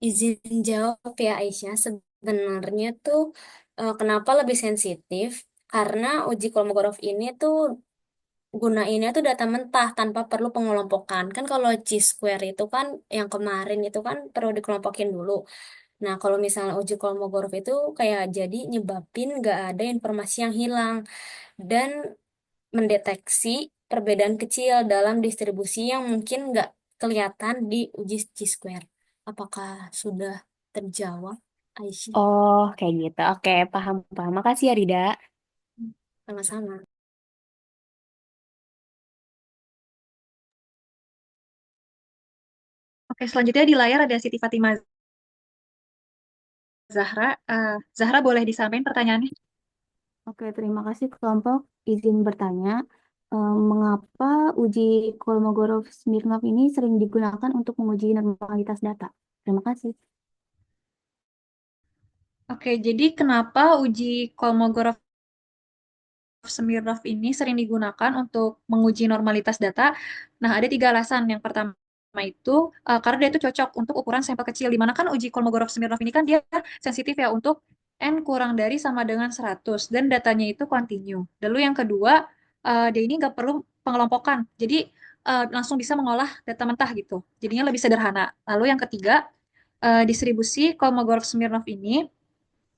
Izin jawab ya Aisyah. Sebenarnya tuh kenapa lebih sensitif? Karena uji Kolmogorov ini tuh gunainnya tuh data mentah tanpa perlu pengelompokan. Kan kalau Chi-square itu kan yang kemarin itu kan perlu dikelompokin dulu. Nah, kalau misalnya uji Kolmogorov itu kayak jadi nyebabin nggak ada informasi yang hilang dan mendeteksi perbedaan kecil dalam distribusi yang mungkin nggak kelihatan di uji Chi-square. Apakah sudah terjawab, Aisyah? Oh, kayak gitu. Oke, paham, paham. Makasih ya, Rida. Sama-sama. oke. Selanjutnya di layar ada Siti Fatimah Zahra. Zahra boleh disampaikan pertanyaannya? Oke, terima kasih kelompok. Izin bertanya, mengapa uji Kolmogorov-Smirnov ini sering digunakan untuk menguji normalitas data? Terima kasih. Oke, jadi kenapa uji Kolmogorov Smirnov ini sering digunakan untuk menguji normalitas data? Nah, ada tiga alasan. Yang pertama itu karena dia itu cocok untuk ukuran sampel kecil. Dimana kan uji Kolmogorov Smirnov ini kan dia sensitif ya untuk n kurang dari sama dengan 100 dan datanya itu kontinu. Lalu yang kedua, dia ini nggak perlu pengelompokan. Jadi langsung bisa mengolah data mentah gitu. Jadinya lebih sederhana. Lalu yang ketiga, distribusi Kolmogorov Smirnov ini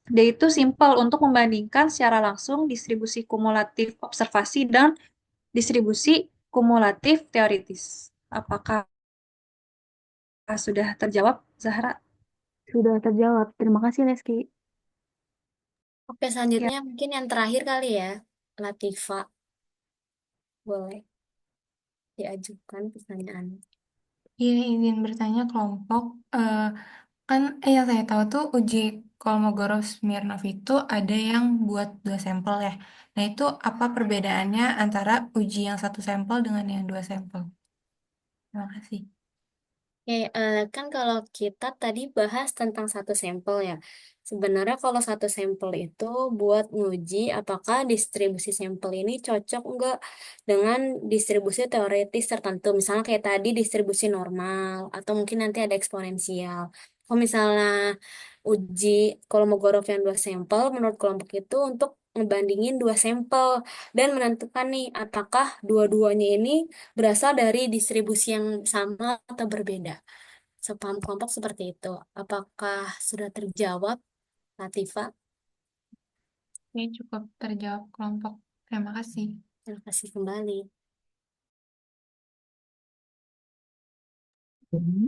dia itu simpel untuk membandingkan secara langsung distribusi kumulatif observasi dan distribusi kumulatif teoritis. Apakah sudah terjawab, Zahra? Sudah terjawab. Terima kasih, Leski. Oke, Ya, selanjutnya mungkin yang terakhir kali ya, Latifa. Boleh diajukan pertanyaan. Iya, izin bertanya kelompok. Eh, kan yang saya tahu tuh uji Kolmogorov-Smirnov itu ada yang buat 2 sampel ya. Nah, itu apa perbedaannya antara uji yang 1 sampel dengan yang 2 sampel? Terima kasih. Oke, kan kalau kita tadi bahas tentang satu sampel ya. Sebenarnya kalau satu sampel itu buat nguji apakah distribusi sampel ini cocok enggak dengan distribusi teoritis tertentu. Misalnya kayak tadi distribusi normal atau mungkin nanti ada eksponensial. Kalau misalnya uji Kolmogorov yang 2 sampel, menurut kelompok itu untuk ngebandingin 2 sampel dan menentukan nih apakah dua-duanya ini berasal dari distribusi yang sama atau berbeda. Sepaham kelompok seperti itu. Apakah sudah terjawab, Latifa? Ini cukup terjawab kelompok. Terima kasih. Terima kasih kembali.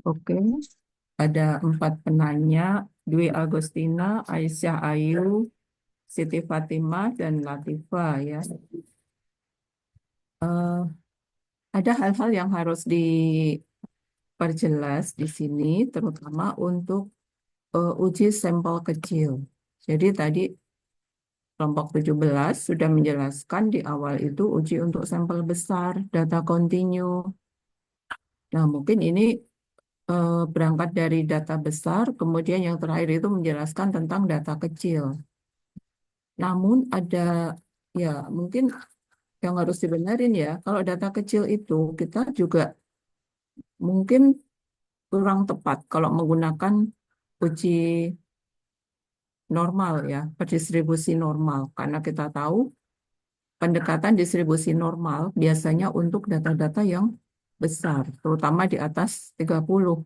Oke, ada 4 penanya, Dwi Agustina, Aisyah Ayu, Siti Fatimah, dan Latifa ya. Ada hal-hal yang harus diperjelas di sini, terutama untuk uji sampel kecil. Jadi tadi kelompok 17 sudah menjelaskan di awal itu uji untuk sampel besar, data kontinu. Nah, mungkin ini berangkat dari data besar, kemudian yang terakhir itu menjelaskan tentang data kecil. Namun ada, ya mungkin yang harus dibenarin ya, kalau data kecil itu kita juga mungkin kurang tepat kalau menggunakan uji normal ya, berdistribusi normal. Karena kita tahu pendekatan distribusi normal biasanya untuk data-data yang besar, terutama di atas 30.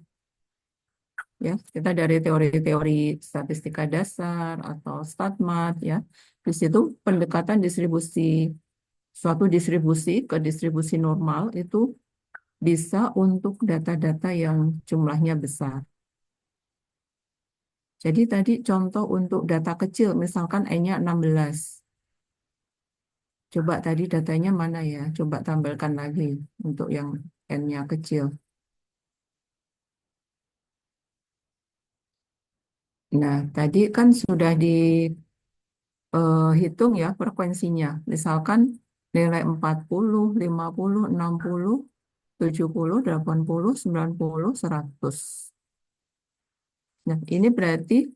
Ya, kita dari teori-teori statistika dasar atau StatMat ya. Di situ pendekatan distribusi suatu distribusi ke distribusi normal itu bisa untuk data-data yang jumlahnya besar. Jadi tadi contoh untuk data kecil, misalkan N-nya 16. Coba tadi datanya mana ya? Coba tampilkan lagi untuk yang N-nya kecil. Nah, tadi kan sudah dihitung ya frekuensinya. Misalkan nilai 40, 50, 60, 70, 80, 90, 100. Nah, ini berarti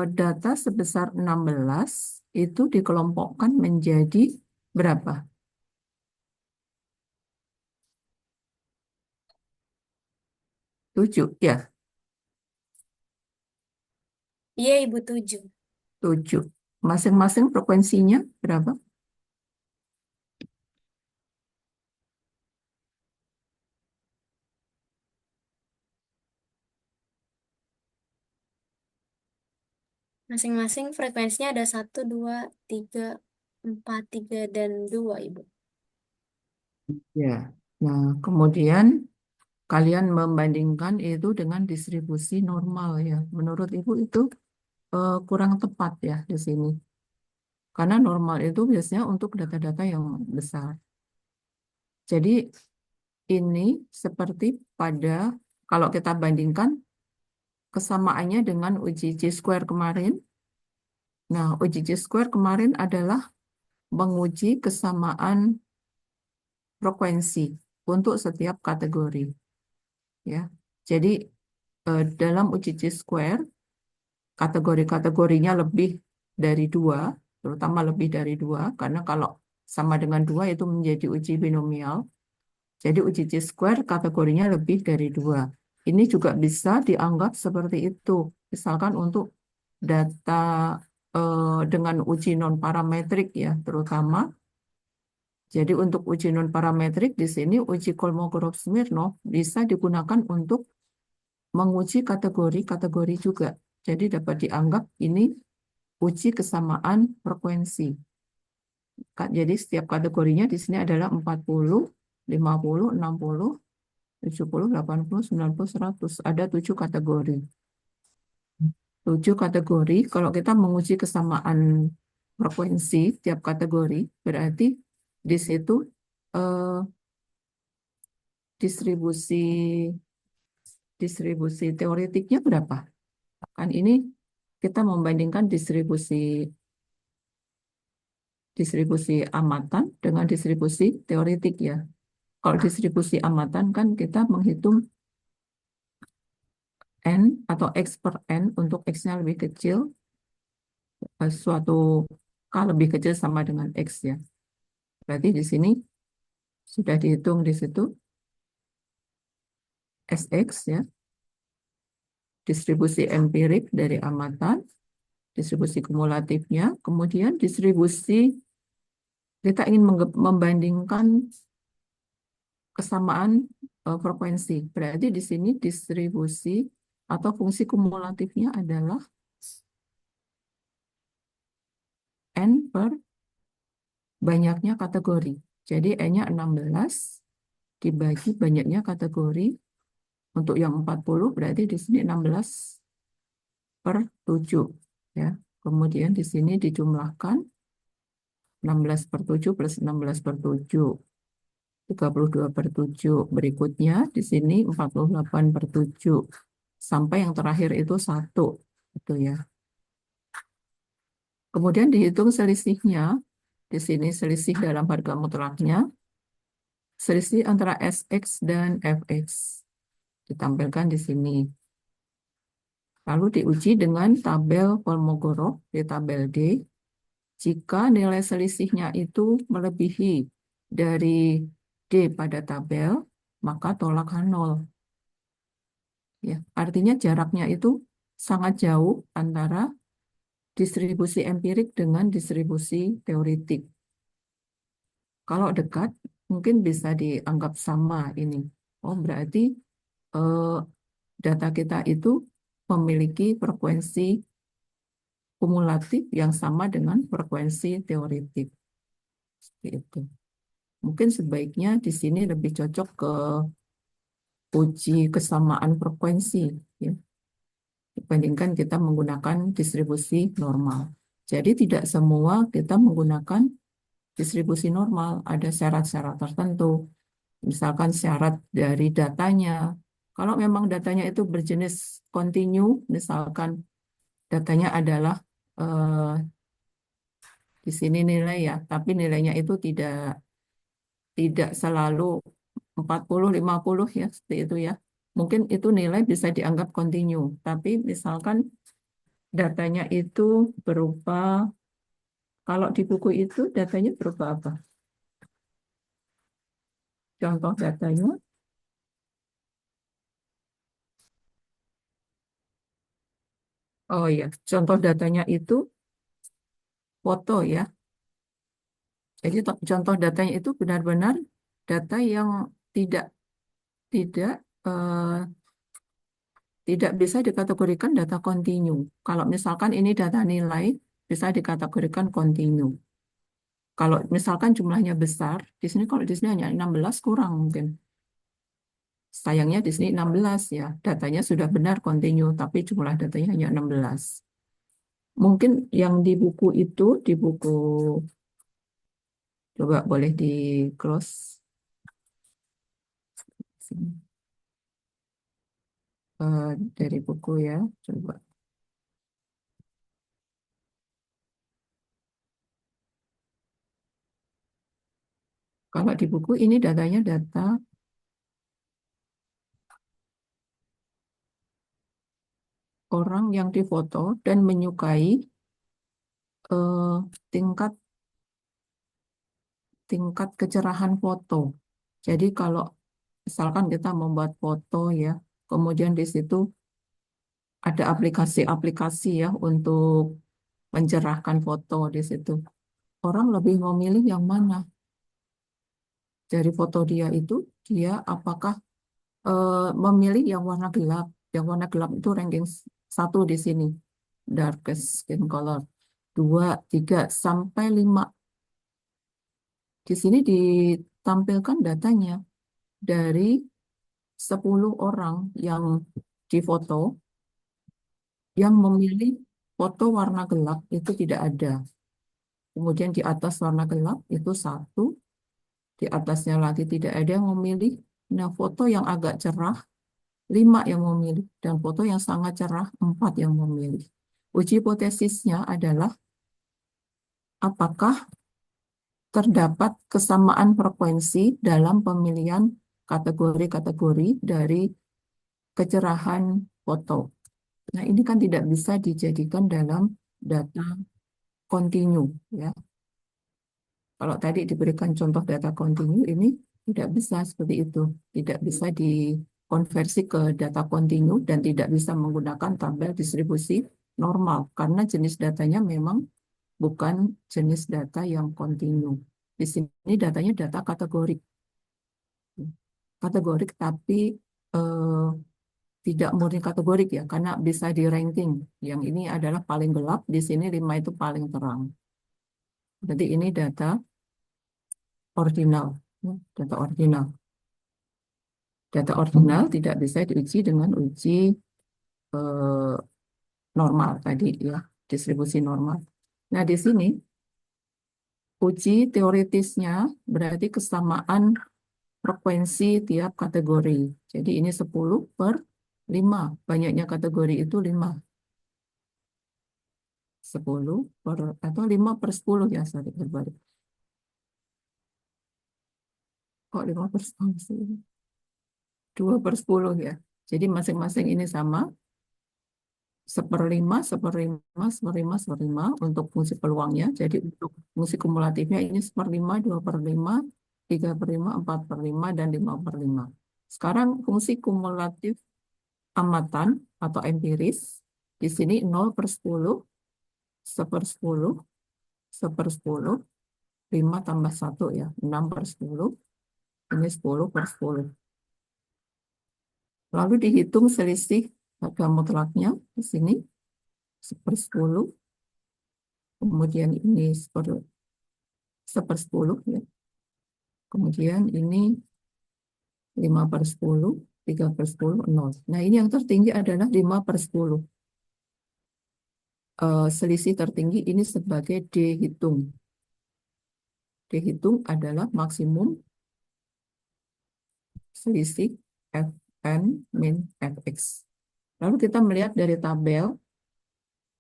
data sebesar 16 itu dikelompokkan menjadi berapa? 7, ya, Iya, Ibu 7. 7. Masing-masing frekuensinya berapa? Masing-masing frekuensinya ada 1, 2, 3, 4, 3, dan 2, Ibu. Ya. Nah, kemudian kalian membandingkan itu dengan distribusi normal ya. Menurut Ibu itu kurang tepat ya di sini. Karena normal itu biasanya untuk data-data yang besar. Jadi ini seperti pada kalau kita bandingkan kesamaannya dengan uji J-square kemarin. Nah, uji J-square kemarin adalah menguji kesamaan frekuensi untuk setiap kategori. Ya, jadi dalam uji J-square kategori-kategorinya lebih dari 2, terutama lebih dari 2, karena kalau sama dengan 2 itu menjadi uji binomial. Jadi uji J-square kategorinya lebih dari 2. Ini juga bisa dianggap seperti itu. Misalkan untuk data dengan uji non-parametrik ya, terutama. Jadi untuk uji non-parametrik di sini uji Kolmogorov-Smirnov bisa digunakan untuk menguji kategori-kategori juga. Jadi dapat dianggap ini uji kesamaan frekuensi. Jadi setiap kategorinya di sini adalah 40, 50, 60, 70, 80, 90, 100. Ada 7 kategori. 7 kategori, kalau kita menguji kesamaan frekuensi tiap kategori, berarti di situ distribusi teoretiknya berapa? Kan ini kita membandingkan distribusi amatan dengan distribusi teoretik ya. Kalau distribusi amatan kan kita menghitung N atau X per N untuk X-nya lebih kecil, suatu K lebih kecil sama dengan X ya. Berarti di sini sudah dihitung di situ SX ya, distribusi empirik dari amatan, distribusi kumulatifnya, kemudian distribusi kita ingin membandingkan kesamaan frekuensi. Berarti di sini distribusi atau fungsi kumulatifnya adalah N per banyaknya kategori. Jadi N-nya 16 dibagi banyaknya kategori. Untuk yang 40 berarti di sini 16 per 7. Ya. Kemudian di sini dijumlahkan 16 per 7 plus 16 per 7. 32 per 7. Berikutnya di sini 48 per 7. sampai yang terakhir itu 1. Itu ya. Kemudian dihitung selisihnya. Di sini selisih dalam harga mutlaknya. Selisih antara SX dan FX. Ditampilkan di sini. Lalu diuji dengan tabel Kolmogorov di tabel D. Jika nilai selisihnya itu melebihi dari D pada tabel, maka tolakkan 0. Ya, artinya jaraknya itu sangat jauh antara distribusi empirik dengan distribusi teoritik. Kalau dekat, mungkin bisa dianggap sama ini. Oh, berarti eh, data kita itu memiliki frekuensi kumulatif yang sama dengan frekuensi teoritik. Seperti itu. Mungkin sebaiknya di sini lebih cocok ke uji kesamaan frekuensi, ya, dibandingkan kita menggunakan distribusi normal. Jadi tidak semua kita menggunakan distribusi normal, ada syarat-syarat tertentu. Misalkan syarat dari datanya. Kalau memang datanya itu berjenis kontinu, misalkan datanya adalah di sini nilai ya, tapi nilainya itu tidak selalu 40, 50 ya, seperti itu ya. Mungkin itu nilai bisa dianggap kontinu, tapi misalkan datanya itu berupa, kalau di buku itu datanya berupa apa? Contoh datanya, oh ya, contoh datanya itu foto ya. Jadi contoh datanya itu benar-benar data yang tidak tidak eh, tidak bisa dikategorikan data kontinu. Kalau misalkan ini data nilai, bisa dikategorikan kontinu. Kalau misalkan jumlahnya besar, di sini kalau di sini hanya 16 kurang mungkin. Sayangnya di sini 16 ya, datanya sudah benar kontinu, tapi jumlah datanya hanya 16. Mungkin yang di buku itu, di buku, coba boleh di close. Sini. Dari buku ya, coba. Kalau di buku ini datanya data orang yang difoto dan menyukai tingkat tingkat kecerahan foto. Jadi kalau misalkan kita membuat foto ya, kemudian di situ ada aplikasi-aplikasi ya untuk mencerahkan foto di situ. Orang lebih memilih yang mana? Dari foto dia itu, dia apakah memilih yang warna gelap? Yang warna gelap itu ranking 1 di sini, darkest skin color. 2, 3, sampai 5. Di sini ditampilkan datanya dari 10 orang yang difoto, yang memilih foto warna gelap itu tidak ada. Kemudian di atas warna gelap itu 1, di atasnya lagi tidak ada yang memilih. Nah, foto yang agak cerah 5 yang memilih, dan foto yang sangat cerah 4 yang memilih. Uji hipotesisnya adalah apakah terdapat kesamaan frekuensi dalam pemilihan kategori-kategori dari kecerahan foto. Nah, ini kan tidak bisa dijadikan dalam data kontinu ya. Kalau tadi diberikan contoh data kontinu, ini tidak bisa seperti itu. Tidak bisa dikonversi ke data kontinu dan tidak bisa menggunakan tabel distribusi normal karena jenis datanya memang bukan jenis data yang kontinu. Di sini datanya data kategorik. Kategorik tapi eh, tidak murni kategorik ya, karena bisa di ranking. Yang ini adalah paling gelap, di sini 5 itu paling terang. Jadi ini data ordinal, ya, data ordinal. Data ordinal tidak bisa diuji dengan uji eh, normal tadi ya, distribusi normal. Nah, di sini uji teoritisnya berarti kesamaan frekuensi tiap kategori. Jadi ini 10/5. 5. Banyaknya kategori itu 5. 10 atau 5 per 10 ya, sorry, berbalik. Kok 5 per 10 sih? 2 per 10 ya. Jadi masing-masing ini sama. 1/5, 1/5, 1/5, 1/5 untuk fungsi peluangnya. Jadi untuk fungsi kumulatifnya ini 1/5, 2/5, 3/5, 4/5, dan 5/5. Sekarang fungsi kumulatif amatan atau empiris. Di sini 0 per 10, 1/10, 1/10, 5 tambah 1 ya, 6 per 10, ini 10 per 10. Lalu dihitung selisih harga mutlaknya di sini 1/10, kemudian ini 1/10 ya. Kemudian ini 5 per 10, 3 per 10, 0. Nah, ini yang tertinggi adalah 5 per 10. Selisih tertinggi ini sebagai dihitung. Dihitung adalah maksimum selisih Fn min Fx. Lalu kita melihat dari tabel,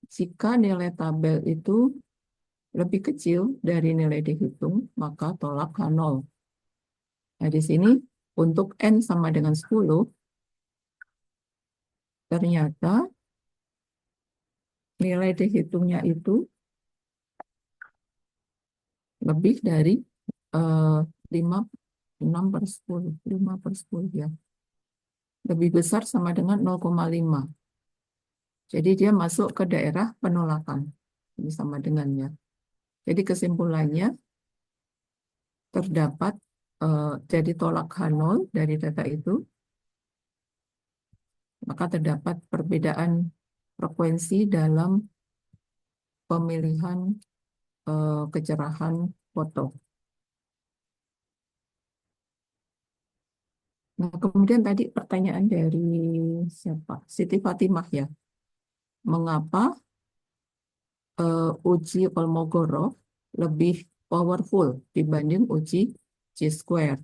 jika nilai tabel itu lebih kecil dari nilai dihitung, maka tolak H0. Nah, di sini untuk N sama dengan 10, ternyata nilai dihitungnya itu lebih dari 5, 6 per 10, 5 per 10 ya. Lebih besar sama dengan 0,5. Jadi dia masuk ke daerah penolakan. Ini sama dengannya. Jadi kesimpulannya terdapat jadi tolak H0 dari data itu, maka terdapat perbedaan frekuensi dalam pemilihan kecerahan foto. Nah, kemudian tadi pertanyaan dari siapa? Siti Fatimah ya. Mengapa uji Kolmogorov lebih powerful dibanding uji Chi-square?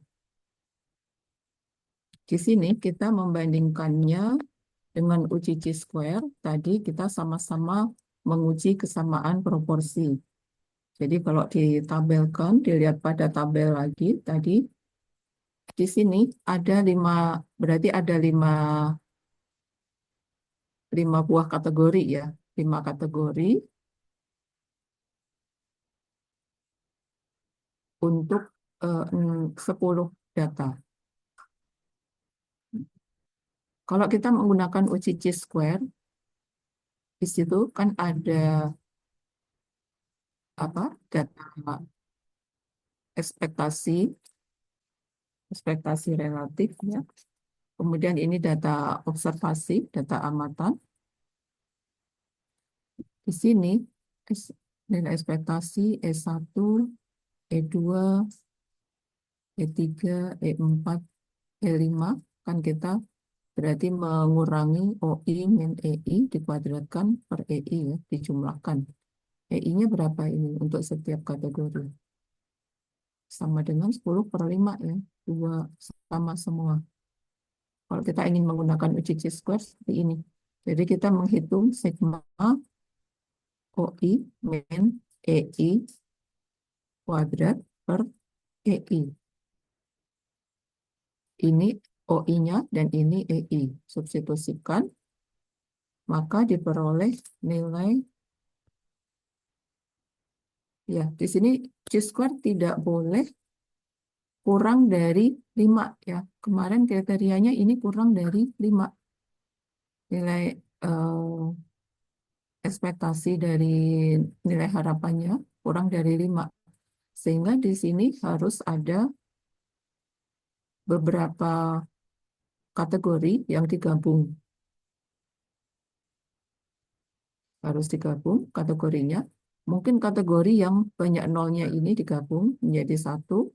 Di sini kita membandingkannya dengan uji Chi-square. Tadi kita sama-sama menguji kesamaan proporsi. Jadi kalau ditabelkan, dilihat pada tabel lagi tadi, di sini ada 5, berarti ada 5 buah kategori ya. 5 kategori untuk 10 data. Kalau kita menggunakan uji Chi-square, di situ kan ada data ekspektasi relatif ya. Kemudian ini data observasi, data amatan. Di sini nilai ekspektasi E1, E2, E3, E4, E5 kan kita berarti mengurangi OI min EI dikuadratkan per EI ya, dijumlahkan. EI-nya berapa ini untuk setiap kategori? Sama dengan 10/5 ya, 2 sama semua. Kalau kita ingin menggunakan uji Chi-square seperti ini. Jadi kita menghitung sigma OI min EI kuadrat per EI. Ini OI-nya dan ini EI. Substitusikan, maka diperoleh nilai, ya di sini Chi-square tidak boleh kurang dari 5 ya. Kemarin kriterianya ini kurang dari 5. Nilai ekspektasi dari nilai harapannya kurang dari 5. Sehingga di sini harus ada beberapa kategori yang digabung. Harus digabung kategorinya. Mungkin kategori yang banyak nolnya ini digabung menjadi 1.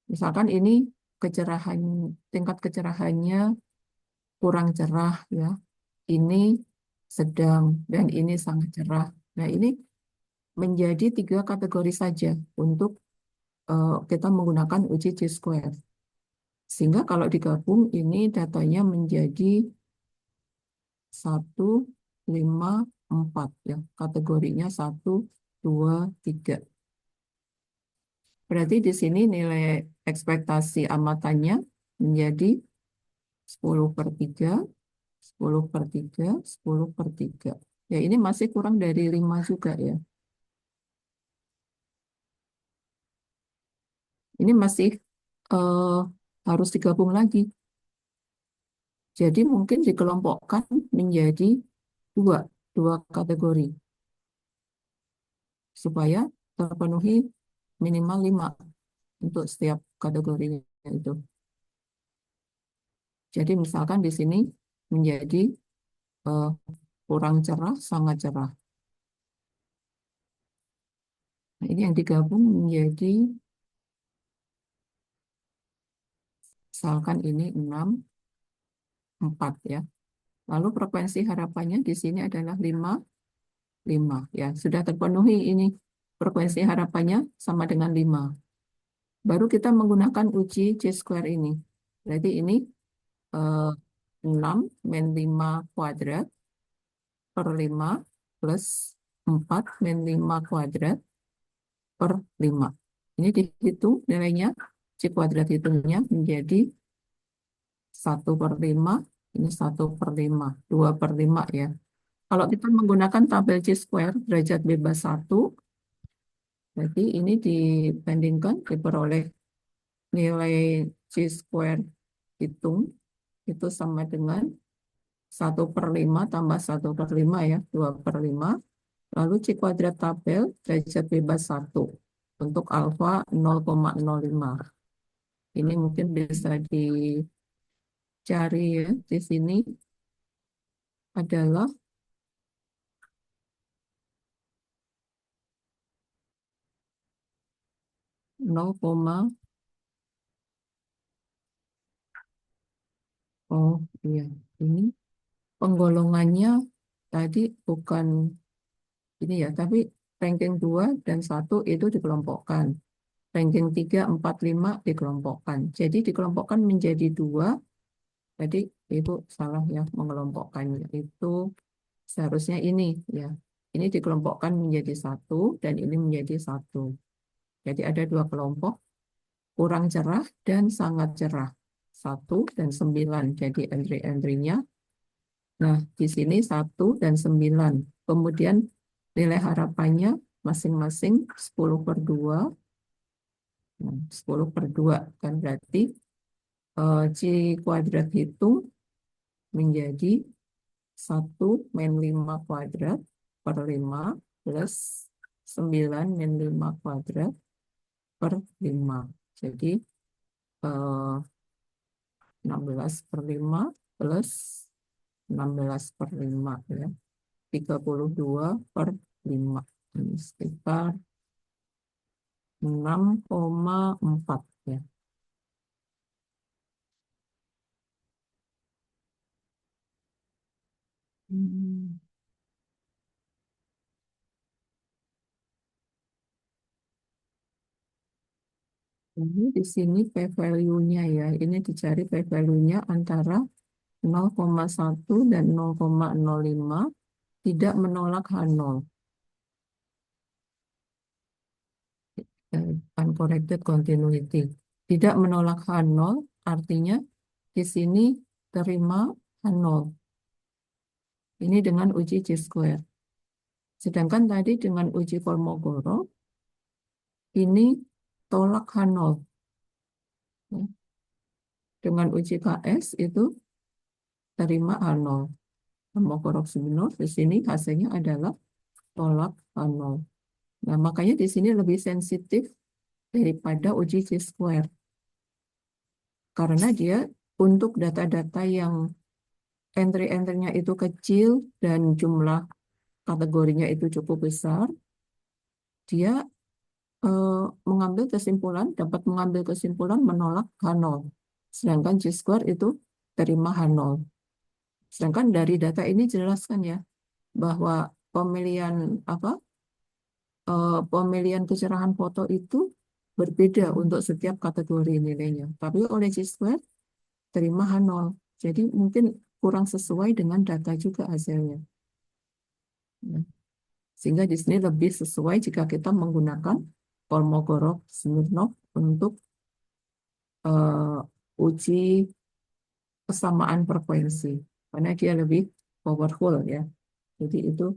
Misalkan ini tingkat kecerahannya kurang cerah ya. Ini sedang dan ini sangat cerah. Nah, ini menjadi 3 kategori saja untuk kita menggunakan uji Chi-square. Sehingga kalau digabung ini datanya menjadi 1, 5, 4 ya. Kategorinya 1, 2, 3. Berarti di sini nilai ekspektasi amatannya menjadi 10/3, 10/3, 10/3. Ya ini masih kurang dari 5 juga ya. Ini masih eh, harus digabung lagi. Jadi mungkin dikelompokkan menjadi dua, dua kategori supaya terpenuhi minimal 5 untuk setiap kategorinya itu. Jadi misalkan di sini menjadi eh, kurang cerah, sangat cerah. Nah, ini yang digabung menjadi misalkan ini 6, 4 ya. Lalu frekuensi harapannya di sini adalah 5, 5 ya. Sudah terpenuhi ini frekuensi harapannya sama dengan 5. Baru kita menggunakan uji C-square ini. Berarti ini 6 min 5 kuadrat per 5 plus 4 min 5 kuadrat per 5. Ini dihitung nilainya, C kuadrat hitungnya menjadi 1/5, ini 1/5, 2/5 ya. Kalau kita menggunakan tabel C-square derajat bebas 1, berarti ini dibandingkan diperoleh nilai C-square hitung itu sama dengan 1/5 tambah 1/5 ya, 2/5. Lalu C kuadrat tabel derajat bebas 1 untuk alfa 0,05. Ini mungkin bisa dicari ya, di sini adalah 0, oh iya, ini penggolongannya tadi bukan ini ya, tapi ranking 2 dan 1 itu dikelompokkan. Ranking 3, 4, 5 dikelompokkan. Jadi dikelompokkan menjadi 2. Jadi Ibu salah ya mengelompokkannya. Itu seharusnya ini ya. Ini dikelompokkan menjadi 1 dan ini menjadi 1. Jadi ada 2 kelompok, kurang cerah dan sangat cerah. 1 dan 9. Jadi entry-entry-nya. Nah, di sini 1 dan 9. Kemudian nilai harapannya masing-masing 10/2. Nah, 10/2 kan berarti C kuadrat hitung menjadi 1 min 5 kuadrat per 5 plus 9 min 5 kuadrat per 5. Jadi 16/5 plus 16/5 ya. 32/5. Ini sekitar 6,4 ya. Hmm. Ini di sini p-value-nya ya. Ini dicari p-value-nya antara 0,1 dan 0,05 tidak menolak H0. Uncorrected continuity. Tidak menolak H0 artinya di sini terima H0. Ini dengan uji C-square. Sedangkan tadi dengan uji Kolmogorov ini tolak H0. Ya. Dengan uji KS itu terima H0. Kolmogorov-Smirnov di sini hasilnya adalah tolak H0. Nah, makanya di sini lebih sensitif daripada uji C-square. Karena dia untuk data-data yang entry-entry-nya itu kecil dan jumlah kategorinya itu cukup besar, dia dapat mengambil kesimpulan menolak H0. Sedangkan C-square itu terima H0. Sedangkan dari data ini jelaskan ya, bahwa pemilihan kecerahan foto itu berbeda untuk setiap kategori nilainya. Tapi oleh G-Square terima H0. Jadi mungkin kurang sesuai dengan data juga hasilnya. Nah, sehingga di sini lebih sesuai jika kita menggunakan Kolmogorov-Smirnov untuk uji kesamaan frekuensi. Karena dia lebih powerful ya. Jadi itu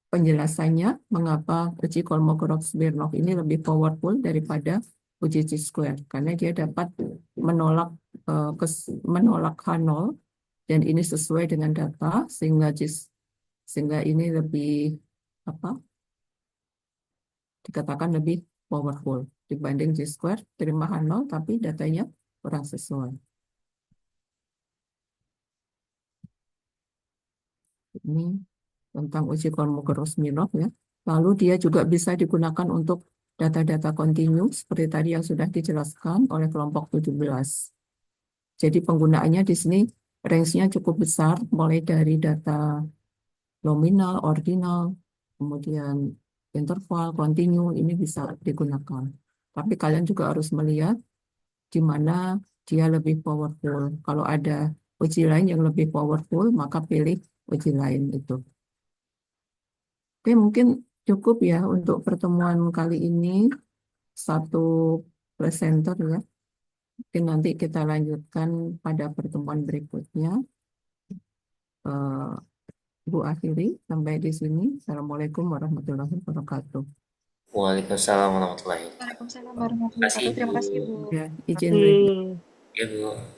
penjelasannya mengapa uji Kolmogorov-Smirnov ini lebih powerful daripada uji G-square karena dia dapat menolak menolak H0 dan ini sesuai dengan data sehingga ini lebih apa dikatakan lebih powerful dibanding G-square terima H0 tapi datanya kurang sesuai. Ini tentang uji Kolmogorov-Smirnov ya. Lalu dia juga bisa digunakan untuk data-data kontinu seperti tadi yang sudah dijelaskan oleh kelompok 17. Jadi penggunaannya di sini range-nya cukup besar mulai dari data nominal, ordinal, kemudian interval, kontinu ini bisa digunakan. Tapi kalian juga harus melihat di mana dia lebih powerful. Kalau ada uji lain yang lebih powerful, maka pilih uji lain itu. Oke, mungkin cukup ya untuk pertemuan kali ini. Satu presenter ya. Mungkin nanti kita lanjutkan pada pertemuan berikutnya. Bu akhiri sampai di sini. Assalamualaikum warahmatullahi wabarakatuh. Waalaikumsalam warahmatullahi wabarakatuh. Waalaikumsalam warahmatullahi wabarakatuh. Terima kasih, Bu. Ya, izin review. Ya, Bu.